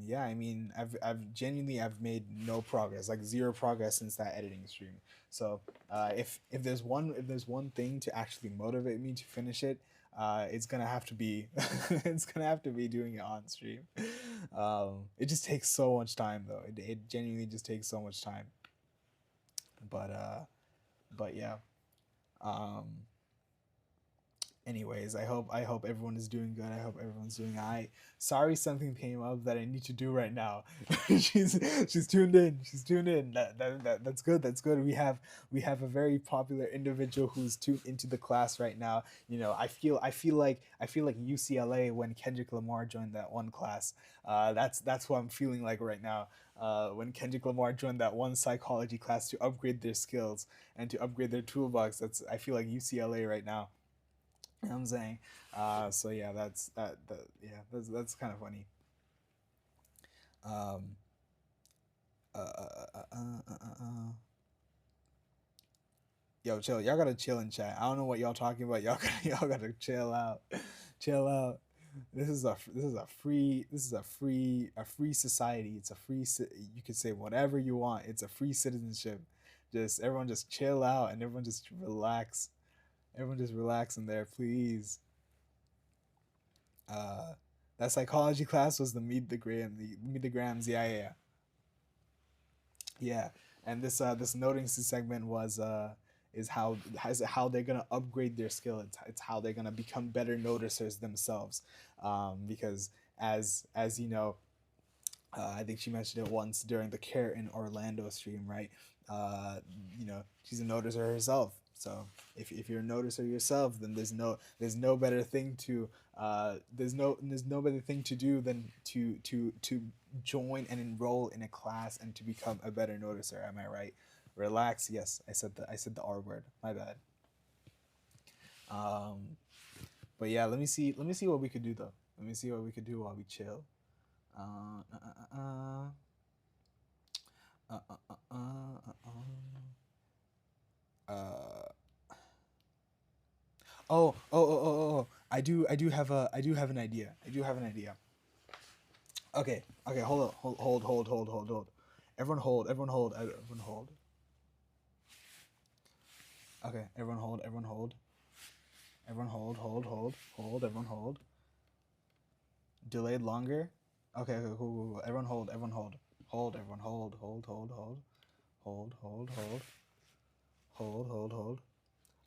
yeah, I mean, I've genuinely I've made no progress, like zero progress since that editing stream. So if there's one thing to actually motivate me to finish it, it's gonna have to be it's gonna have to be doing it on stream. It just takes so much time though. It genuinely just takes so much time. But yeah. Um, Anyways, I hope everyone is doing good. I hope everyone's doing alright. Sorry, something came up that I need to do right now. she's tuned in. She's tuned in. That's good. That's good. We have a very popular individual who's tuned into the class right now. You know, I feel like UCLA when Kendrick Lamar joined that one class. That's what I'm feeling like right now. When Kendrick Lamar joined that one psychology class to upgrade their skills and to upgrade their toolbox. I feel like UCLA right now. You know what I'm saying? So yeah, that's kind of funny. Um, Yo, chill. Y'all gotta chill in chat. I don't know what y'all talking about. Y'all gotta chill out, chill out. This is a free society. It's a free. You can say whatever you want. It's a free citizenship. Just everyone just chill out and everyone just relax. Everyone just relax in there, please. Uh, that psychology class was the meet the grams. Yeah. Yeah. And this noting segment was how they're gonna upgrade their skill. It's how they're gonna become better noticers themselves. Because as you know, I think she mentioned it once during the Care in Orlando stream, right? Uh, she's a noticer herself. So if you're a noticer yourself, then there's no better thing to there's no better thing to do than to join and enroll in a class and to become a better noticer. Am I right? Relax. Yes, I said the R word. My bad. Um, but yeah, let me see what we could do though. Let me see what we could do while we chill. Uh, uh, uh, uh, uh, uh, uh, uh, uh, uh. Oh. I do have an idea. Okay. Hold. Everyone hold. Okay, everyone hold. Everyone hold. Delayed longer. Okay, cool. Everyone hold. Everyone hold.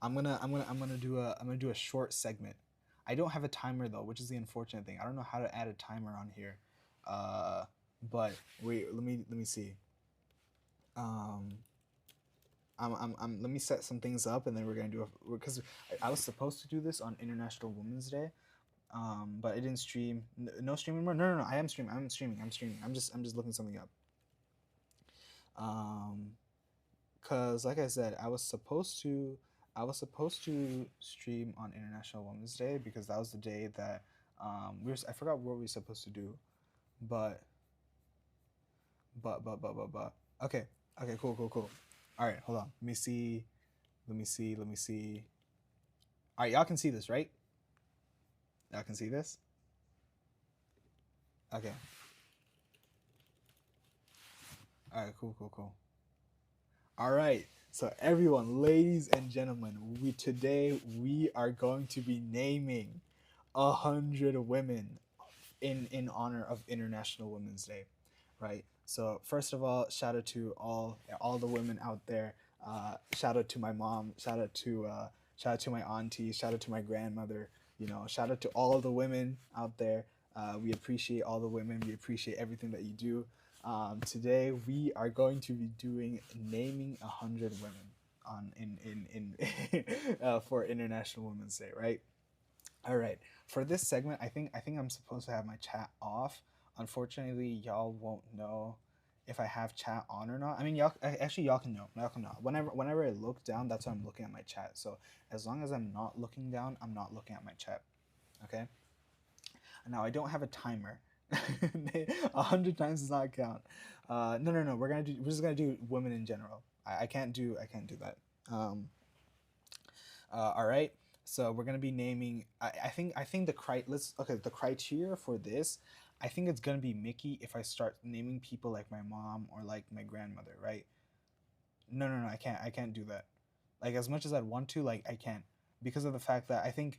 I'm gonna do a short segment. I don't have a timer though, which is the unfortunate thing. I don't know how to add a timer on here. Uh, but wait, let me see. Um, let me set some things up, and then we're gonna do because I was supposed to do this on International Women's Day, but I didn't stream. No streaming more. No. I am streaming. I'm streaming. I'm just looking something up. Cause like I said, I was supposed to stream on International Women's Day because that was the day that I forgot what we were supposed to do, but okay, cool. All right, hold on. Let me see. All right, y'all can see this, right? Y'all can see this. Okay. All right, cool. All right. So everyone, ladies and gentlemen, today we are going to be naming 100 women in honor of International Women's Day, right? So first of all, shout out to all the women out there. Shout out to my mom. Shout out to my auntie. Shout out to my grandmother. Shout out to all of the women out there. We appreciate all the women. We appreciate everything that you do. Today we are going to be doing naming 100 women for International Women's Day, right? All right. For this segment, I think I'm supposed to have my chat off. Unfortunately, y'all won't know if I have chat on or not. I mean, actually y'all can know. Y'all can know. Whenever I look down, that's when I'm looking at my chat. So as long as I'm not looking down, I'm not looking at my chat. Okay. Now I don't have a timer. 100 times does not count. No. We're just gonna do women in general. I can't do that. All right. So we're gonna be naming. I think the criteria for this. I think it's gonna be Mickey if I start naming people like my mom or like my grandmother, right? No. I can't do that. Like as much as I'd want to, like I can't because of the fact that I think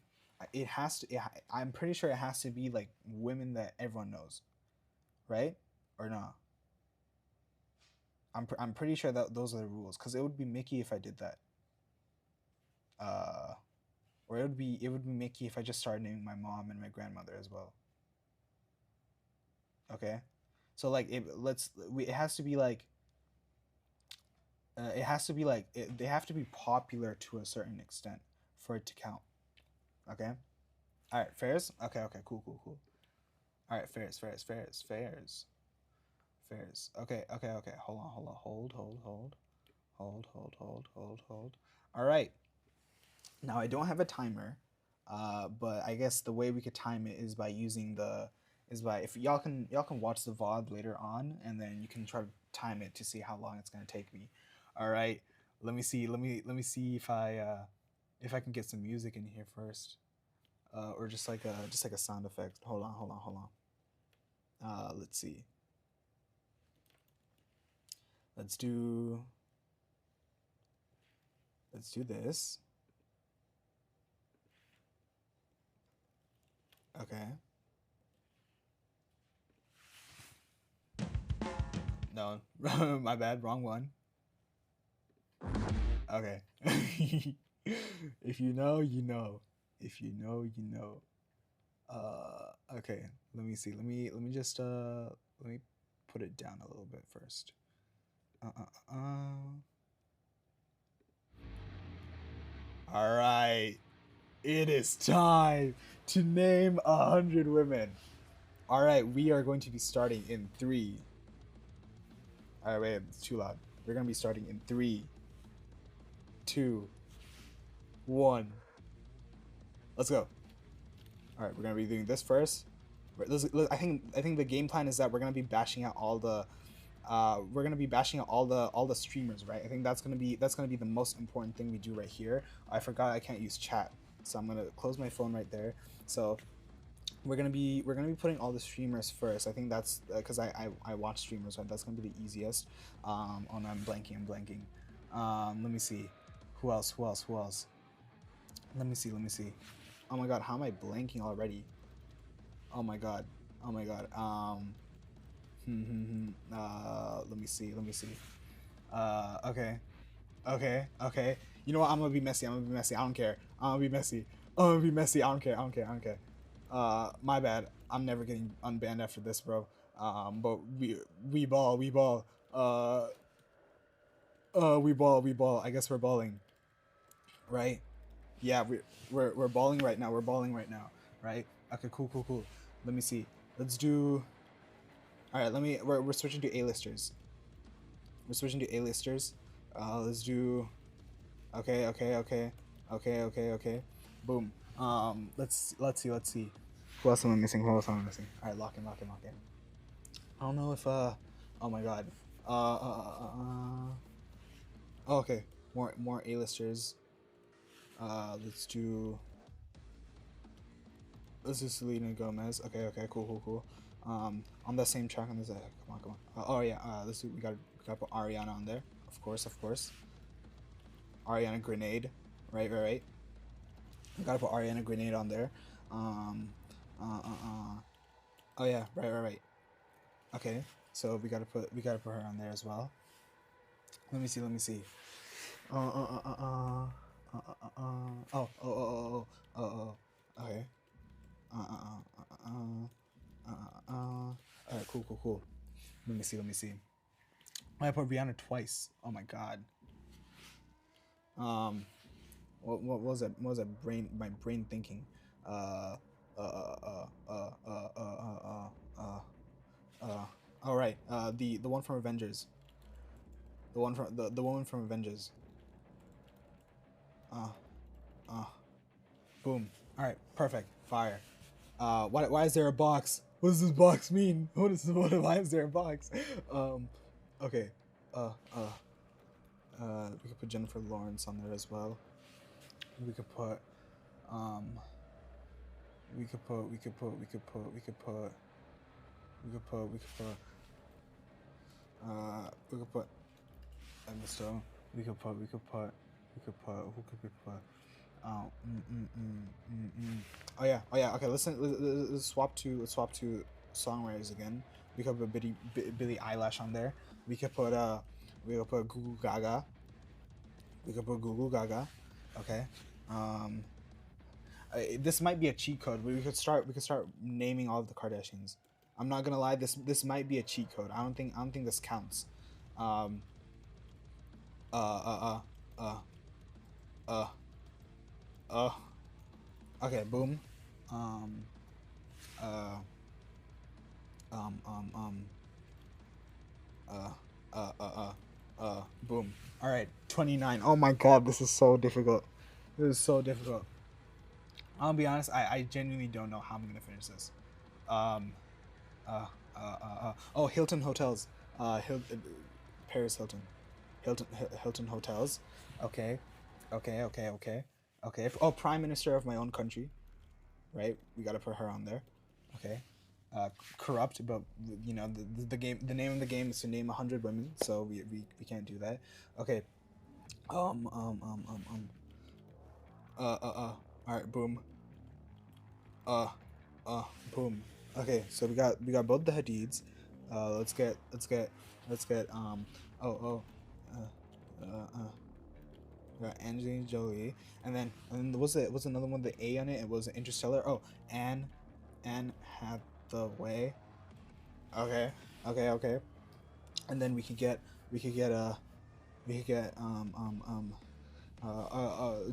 it has to. I'm pretty sure it has to be like women that everyone knows, right? Or not? I'm pretty sure that those are the rules because it would be Mickey if I did that. Uh, or it would be Mickey if I just started naming my mom and my grandmother as well. Okay, so like it has to be like they have to be popular to a certain extent for it to count. Okay, all right, fairs. Okay, cool. All right, fairs. Okay. Hold on. Hold. All right. Now I don't have a timer, but I guess the way we could time it is by using if y'all can watch the VOD later on, and then you can try to time it to see how long it's gonna take me. All right. Let me see. Let me see if I can get some music in here first, or just like a sound effect. Hold on. Let's see. Let's do this. Okay. No, my bad. Wrong one. Okay. If you know, you know. If you know, you know. Okay. Let me see. Let me put it down a little bit first. All right. It is time to name 100 women. All right, we are going to be starting in 3. All right, wait, it's too loud. We're going to be starting in 3, 2, 1. Let's go. All right, we're going to be doing this first. I think the game plan is that we're going to be bashing out all the streamers, right? I think that's gonna be the most important thing we do right here. I forgot I can't use chat, so I'm gonna close my phone right there. So we're gonna be putting all the streamers first. I think that's because I watch streamers, right? That's gonna be the easiest. Oh no, I'm blanking. Let me see. Who else? Let me see. Oh my god, how am I blanking already? Oh my god. Let me see. Okay. You know what? I'm gonna be messy. I don't care. I'm gonna be messy. I don't care. My bad. I'm never getting unbanned after this, bro. But we ball. We ball. I guess we're balling, right? Yeah, we're balling right now. Right? Okay, cool. Let me see. Let's do. All right, we're switching to A-listers. Let's do. Okay. Boom. Let's see. Who else am I missing? All right, lock in. I don't know if oh my god. Okay. More A-listers. Let's do Selena Gomez. Okay, cool. On the same track on this. Come on. Oh yeah. We gotta put Ariana on there. Of course. Ariana Grenade. Right. We gotta put Ariana Grenade on there. Oh yeah. Right. Okay. So we gotta put her on there as well. Let me see. Oh. Okay. Alright, cool. Let me see. I put Rihanna twice. Oh my god. What was that? My brain thinking? All right. The one from Avengers. The one from the woman from Avengers. Boom. All right. Perfect. Fire. Why is there a box? What does this box mean? Why is there a box? Okay. We could put Jennifer Lawrence on there as well. We could put Emma Stone. Who could we put? Oh yeah. Okay. Let's swap to songwriters again. We could put Billie Eilish on there. We could put Gugu Gaga. Okay. This might be a cheat code, but we could start naming all of the Kardashians. I'm not gonna lie. This might be a cheat code. I don't think this counts. Okay, boom. Boom. All right, 29. Oh my god, this is so difficult. This is so difficult. I'll be honest, I genuinely don't know how I'm gonna finish this. Oh, Hilton Hotels. Paris Hilton. Hilton Hotels. Okay. Oh, Prime Minister of my own country. Right? We gotta put her on there. Okay. Corrupt, but you know the game. The name of the game is to name 100 women, so we can't do that. Okay. All right. Boom. Boom. Okay, so we got both the Hadids. Let's get we got Angelina Jolie, and then what's another one, the A on it? It was Interstellar. Oh, Anne Hathaway. Okay. And then we could get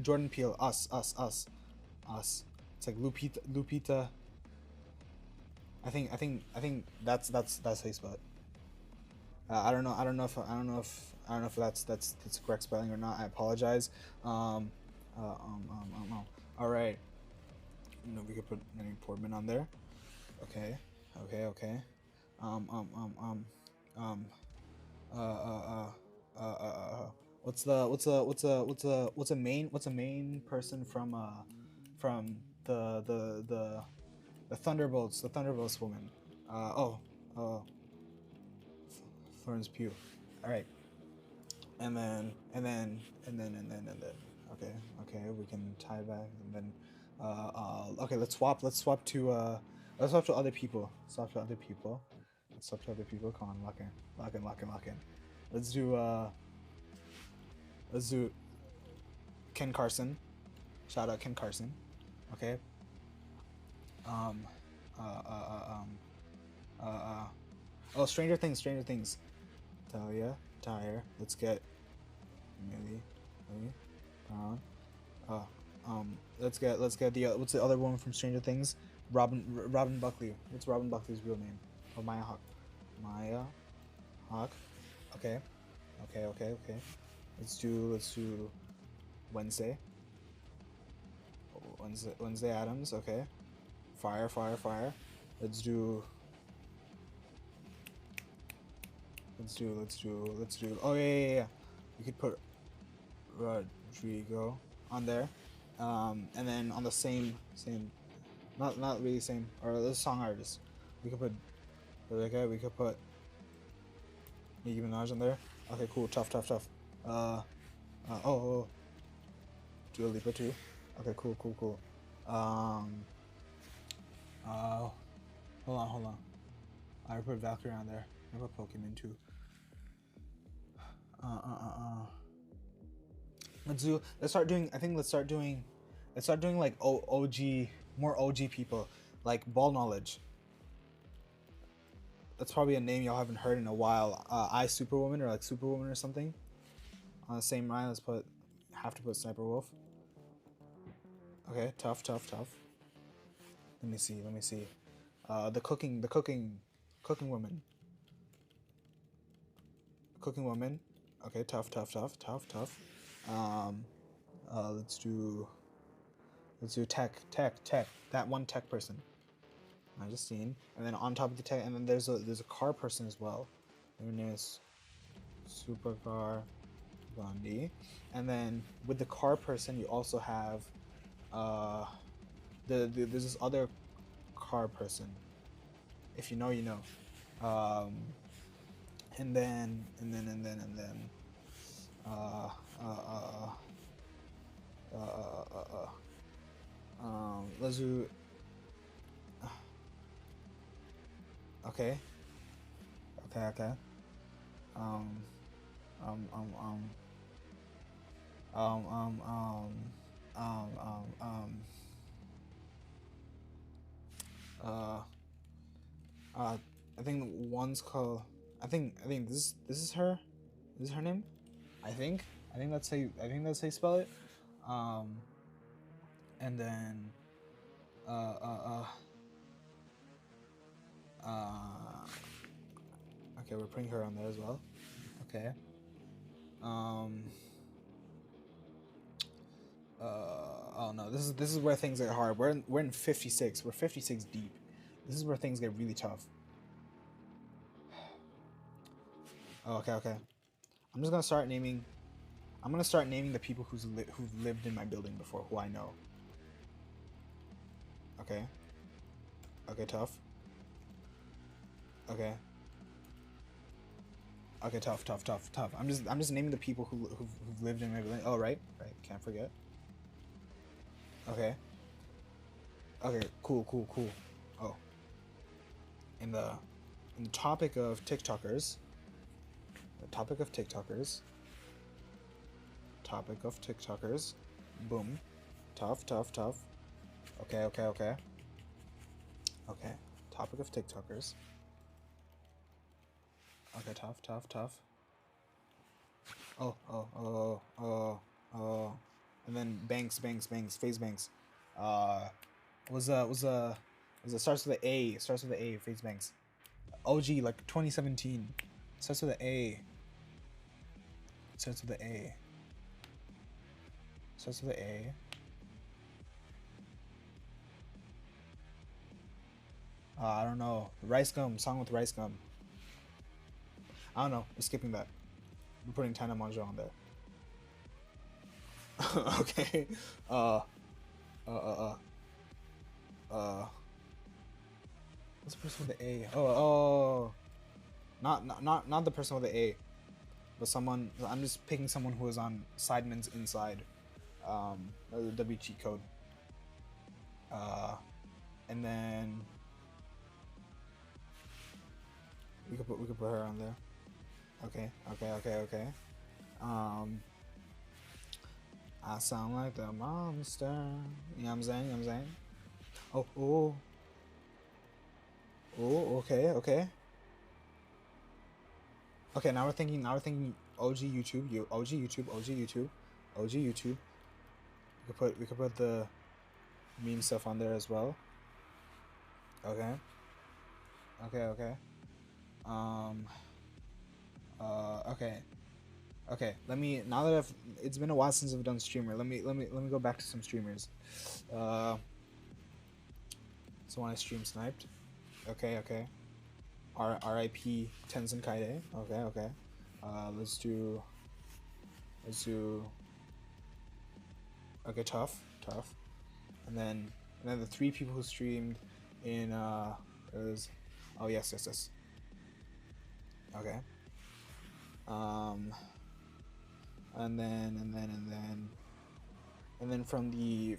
Jordan Peele. Us. It's like Lupita. I think that's how you spell it. I don't know if that's correct spelling or not. I apologize. All right. We could put Natalie Portman on there. Okay. What's a main person from the Thunderbolts, woman. Florence Pugh. All right. And then. Okay. We can tie back, and then. Okay. Let's swap to other people. Come on, lock in. Let's do Ken Carson. Shout out Ken Carson. Okay. Stranger Things. Talia, Tyre. Let's get Millie. Let's get the what's the other one from Stranger Things? Robin Buckley. What's Robin Buckley's real name? Oh, Maya Hawke. Okay. Let's do Wednesday. Wednesday Adams. Okay. Fire. Let's do. Oh yeah. We could put Rodrigo on there, and then on the same, not really same, or the song artist. We could put Nicki Minaj on there. Okay, cool. Tough. Dua Lipa too. Okay, cool. Hold on. I put Valkyrie on there. I put Pokemon too. Let's start doing like more OG people, like Ball Knowledge. That's probably a name y'all haven't heard in a while. I Superwoman, or like Superwoman or something. On the same line, have to put Sniper Wolf. Okay, tough. Let me see. The cooking woman. Cooking woman. Okay, tough. Let's do tech. That one tech person. I just seen. And then on top of the tech, and then there's a car person as well. Her name is Supercar Gandhi. And then with the car person, you also have there's this other car person. If you know, you know. And then let's do. Okay. I think one's called. I think this is her. This is her name. I think that's how you spell it. And then okay, we're putting her on there as well. Okay. Oh no, this is where things get hard. We're in 56. We're 56 deep. This is where things get really tough. Oh, okay. I'm just gonna start naming. I'm gonna start naming the people who've lived in my building before, who I know. Okay. Okay, tough. Okay. Okay, tough. I'm just naming the people who've lived in my building. Oh, right. Can't forget. Okay. Okay. Cool. Oh. In the topic of TikTokers. Topic of TikTokers. Boom. Tough. Okay. Okay. Topic of TikTokers. Okay, tough. Oh. And then Banks, FaZe Banks. Was starts with the A, FaZe Banks. OG, like 2017. Starts with the A. I don't know. Rice Gum, song with Rice Gum. I don't know. We're skipping that. We're putting Tana Monjo on there. Okay. What's the person with the A? Oh. Not the person with the A, but someone. I'm just picking someone who is on Sidemen's Inside. The W cheat code. And then we could put her on there. Okay. I sound like the monster. You know what I'm saying? Oh, okay. Okay, now we're thinking OG YouTube. We could put the meme stuff on there as well. Okay. Okay. Let me, now that it's been a while since I've done streamer. Let me go back to some streamers. So when I stream sniped. Okay. R.I.P. Tenzin Kaide. Okay. Let's do. Okay, tough. And then the 3 people who streamed in is. Oh yes. Okay. And then from the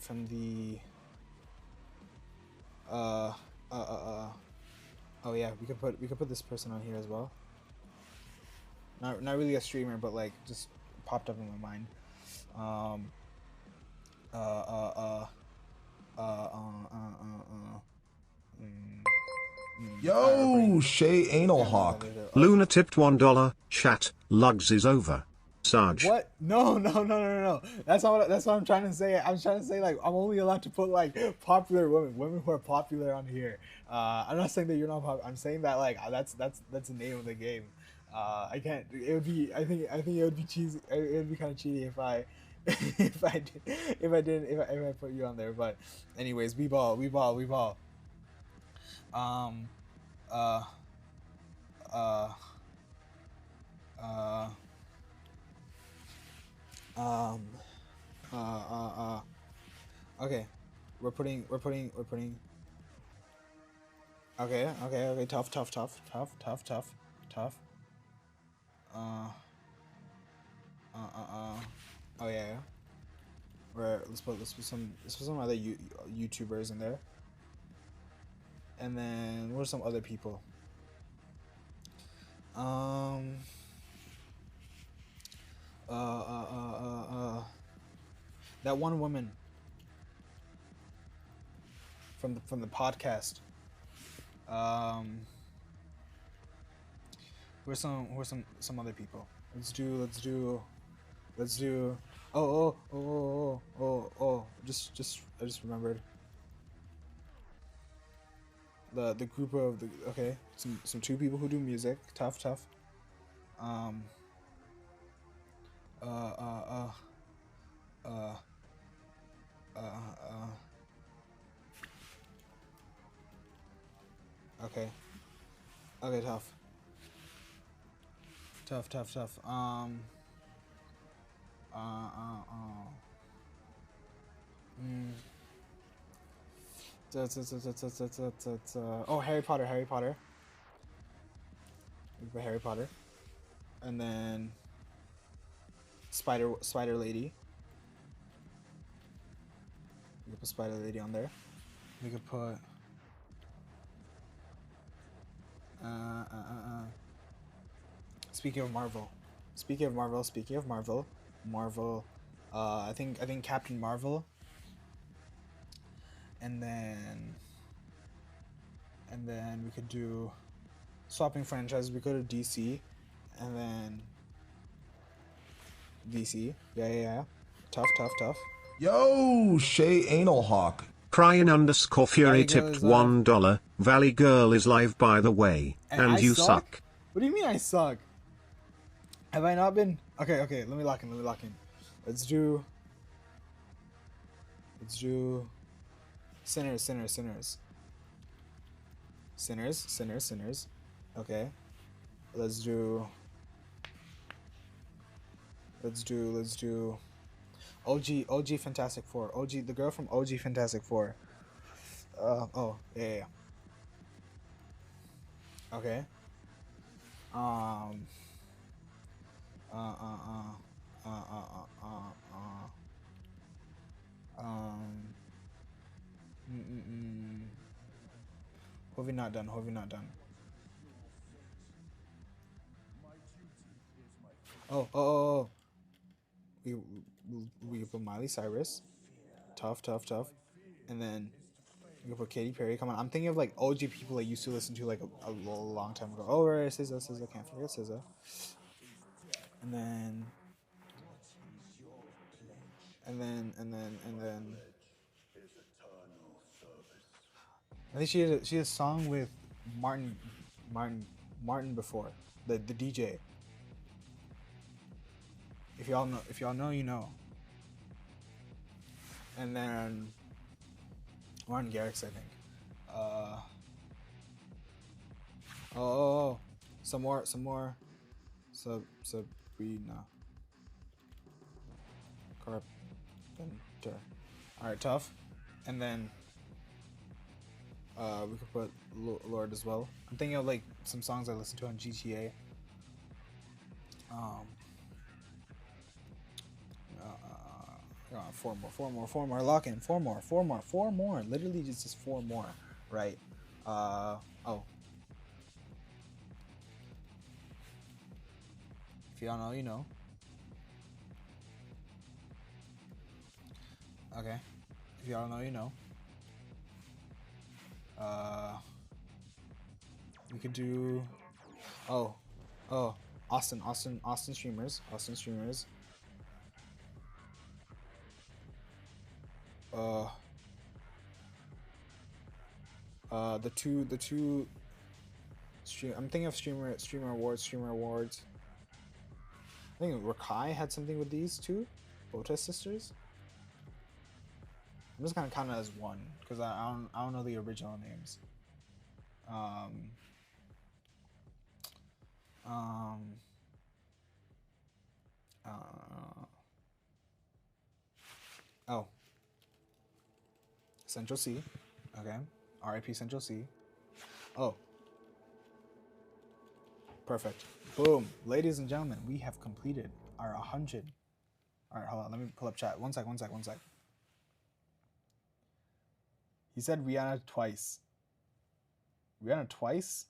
oh yeah, we could put this person on here as well. Not really a streamer, but like just popped up in my mind. Yo, Shay Anal Hawk. Luna tipped $1. Chat. Lugs is over. Sarge. What? No. That's not what I'm trying to say. I'm trying to say like I'm only allowed to put like popular women who are popular on here. I'm not saying that you're not popular. I'm saying that like that's the name of the game. I can't. It would be. I think it would be cheesy. It would be kind of cheaty if I if I put you on there. But anyways, we ball. Um. Uh. Uh. Uh. Okay, we're putting. Okay. Tough. Oh yeah. Let's put some other YouTubers in there, and then what are some other people? That one woman from the podcast. Who are some other people? Let's do. Oh. I just remembered. The group of the okay. Some two people who do music. Tough. Okay. Okay, tough. Oh, Harry Potter. We put Harry Potter, and then Spider Lady. We could put Spider Lady on there. We could put Speaking of Marvel. I think Captain Marvel. And then we could do swapping franchises. We go to DC, and then DC. Yeah. Tough. Yo, Shay Anal Hawk. Cryin_Fury tipped $1. Valley Girl is live, by the way, and you suck. What do you mean I suck? Have I not been? Okay. Let me lock in. Let's do sinners. Okay. Let's do OG Fantastic Four. The girl from OG Fantastic Four. Yeah. Okay. Have we not done? Oh. We put Miley Cyrus. Tough. And then we put Katy Perry. Come on, I'm thinking of like OG people I used to listen to like a long time ago. Oh, right, SZA. Can't forget SZA. And then I think she had a song with Martin before the DJ. If y'all know, you know. And then Martin Garrix, I think. Some more. Sabrina Carpenter. All right, tough. And then we could put Lord as well. I'm thinking of like some songs I listen to on GTA. Four more. Lock in. Four more. Literally just 4 more. Right. If y'all know, you know. Okay. If y'all know, you know. We could do. Austin streamers. The two stream. I'm thinking of streamer awards. I think Rakai had something with these two, Bota sisters. I'm just gonna count it as one because I don't know the original names. Oh, Central C. Okay, R.I.P. Central C. Oh, perfect. Boom, ladies and gentlemen, we have completed our 100. All right, hold on. Let me pull up chat. One sec. He said Rihanna twice. Rihanna twice?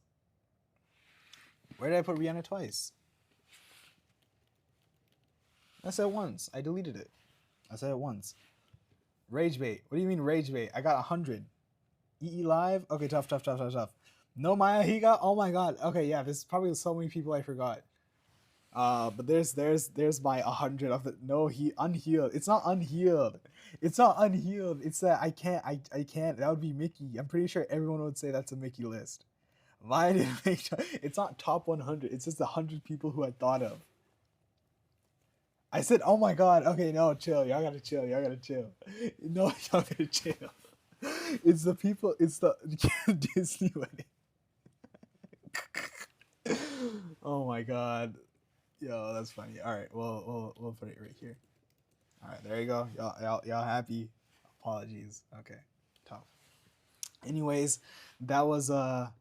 Where did I put Rihanna twice? I said once. I deleted it. I said it once. Rage bait. What do you mean rage bait? I got 100. EE live? Okay, tough. No Maya he got? Oh my god. Okay, yeah, there's probably so many people I forgot. But there's my 100 of the unhealed. It's not unhealed. It's that I can't. That would be Mickey. I'm pretty sure everyone would say that's a Mickey list. Why did it make sure? It's not top 100. It's just 100 people who I thought of. I said, oh my god. Okay, no, chill. Y'all gotta chill. No, y'all gotta chill. It's the people. It's the Disney wedding. Oh my god. Yo, that's funny. All right, we'll put it right here. All right, there you go. Y'all happy? Apologies. Okay, tough. Anyways, that was a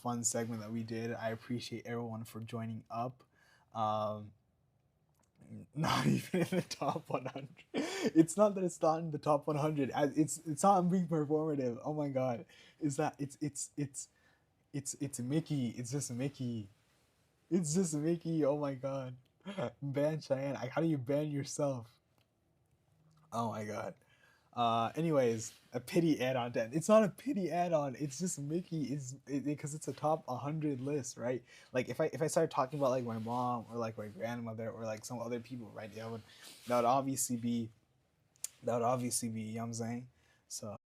fun segment that we did. I appreciate everyone for joining up. Not even in the top 100. It's not that it's not in the top 100. It's not being performative. Oh my god, is that it's Mickey. It's just Mickey. It's just Mickey. Oh my god. Ban Cheyenne. How do you ban yourself? Oh my god. Anyways, a pity add-on. It's not a pity add-on. It's just Mickey. Because it's a top 100 list, right? Like if I started talking about like my mom or like my grandmother or like some other people, right? That would obviously be. You know what I'm saying? So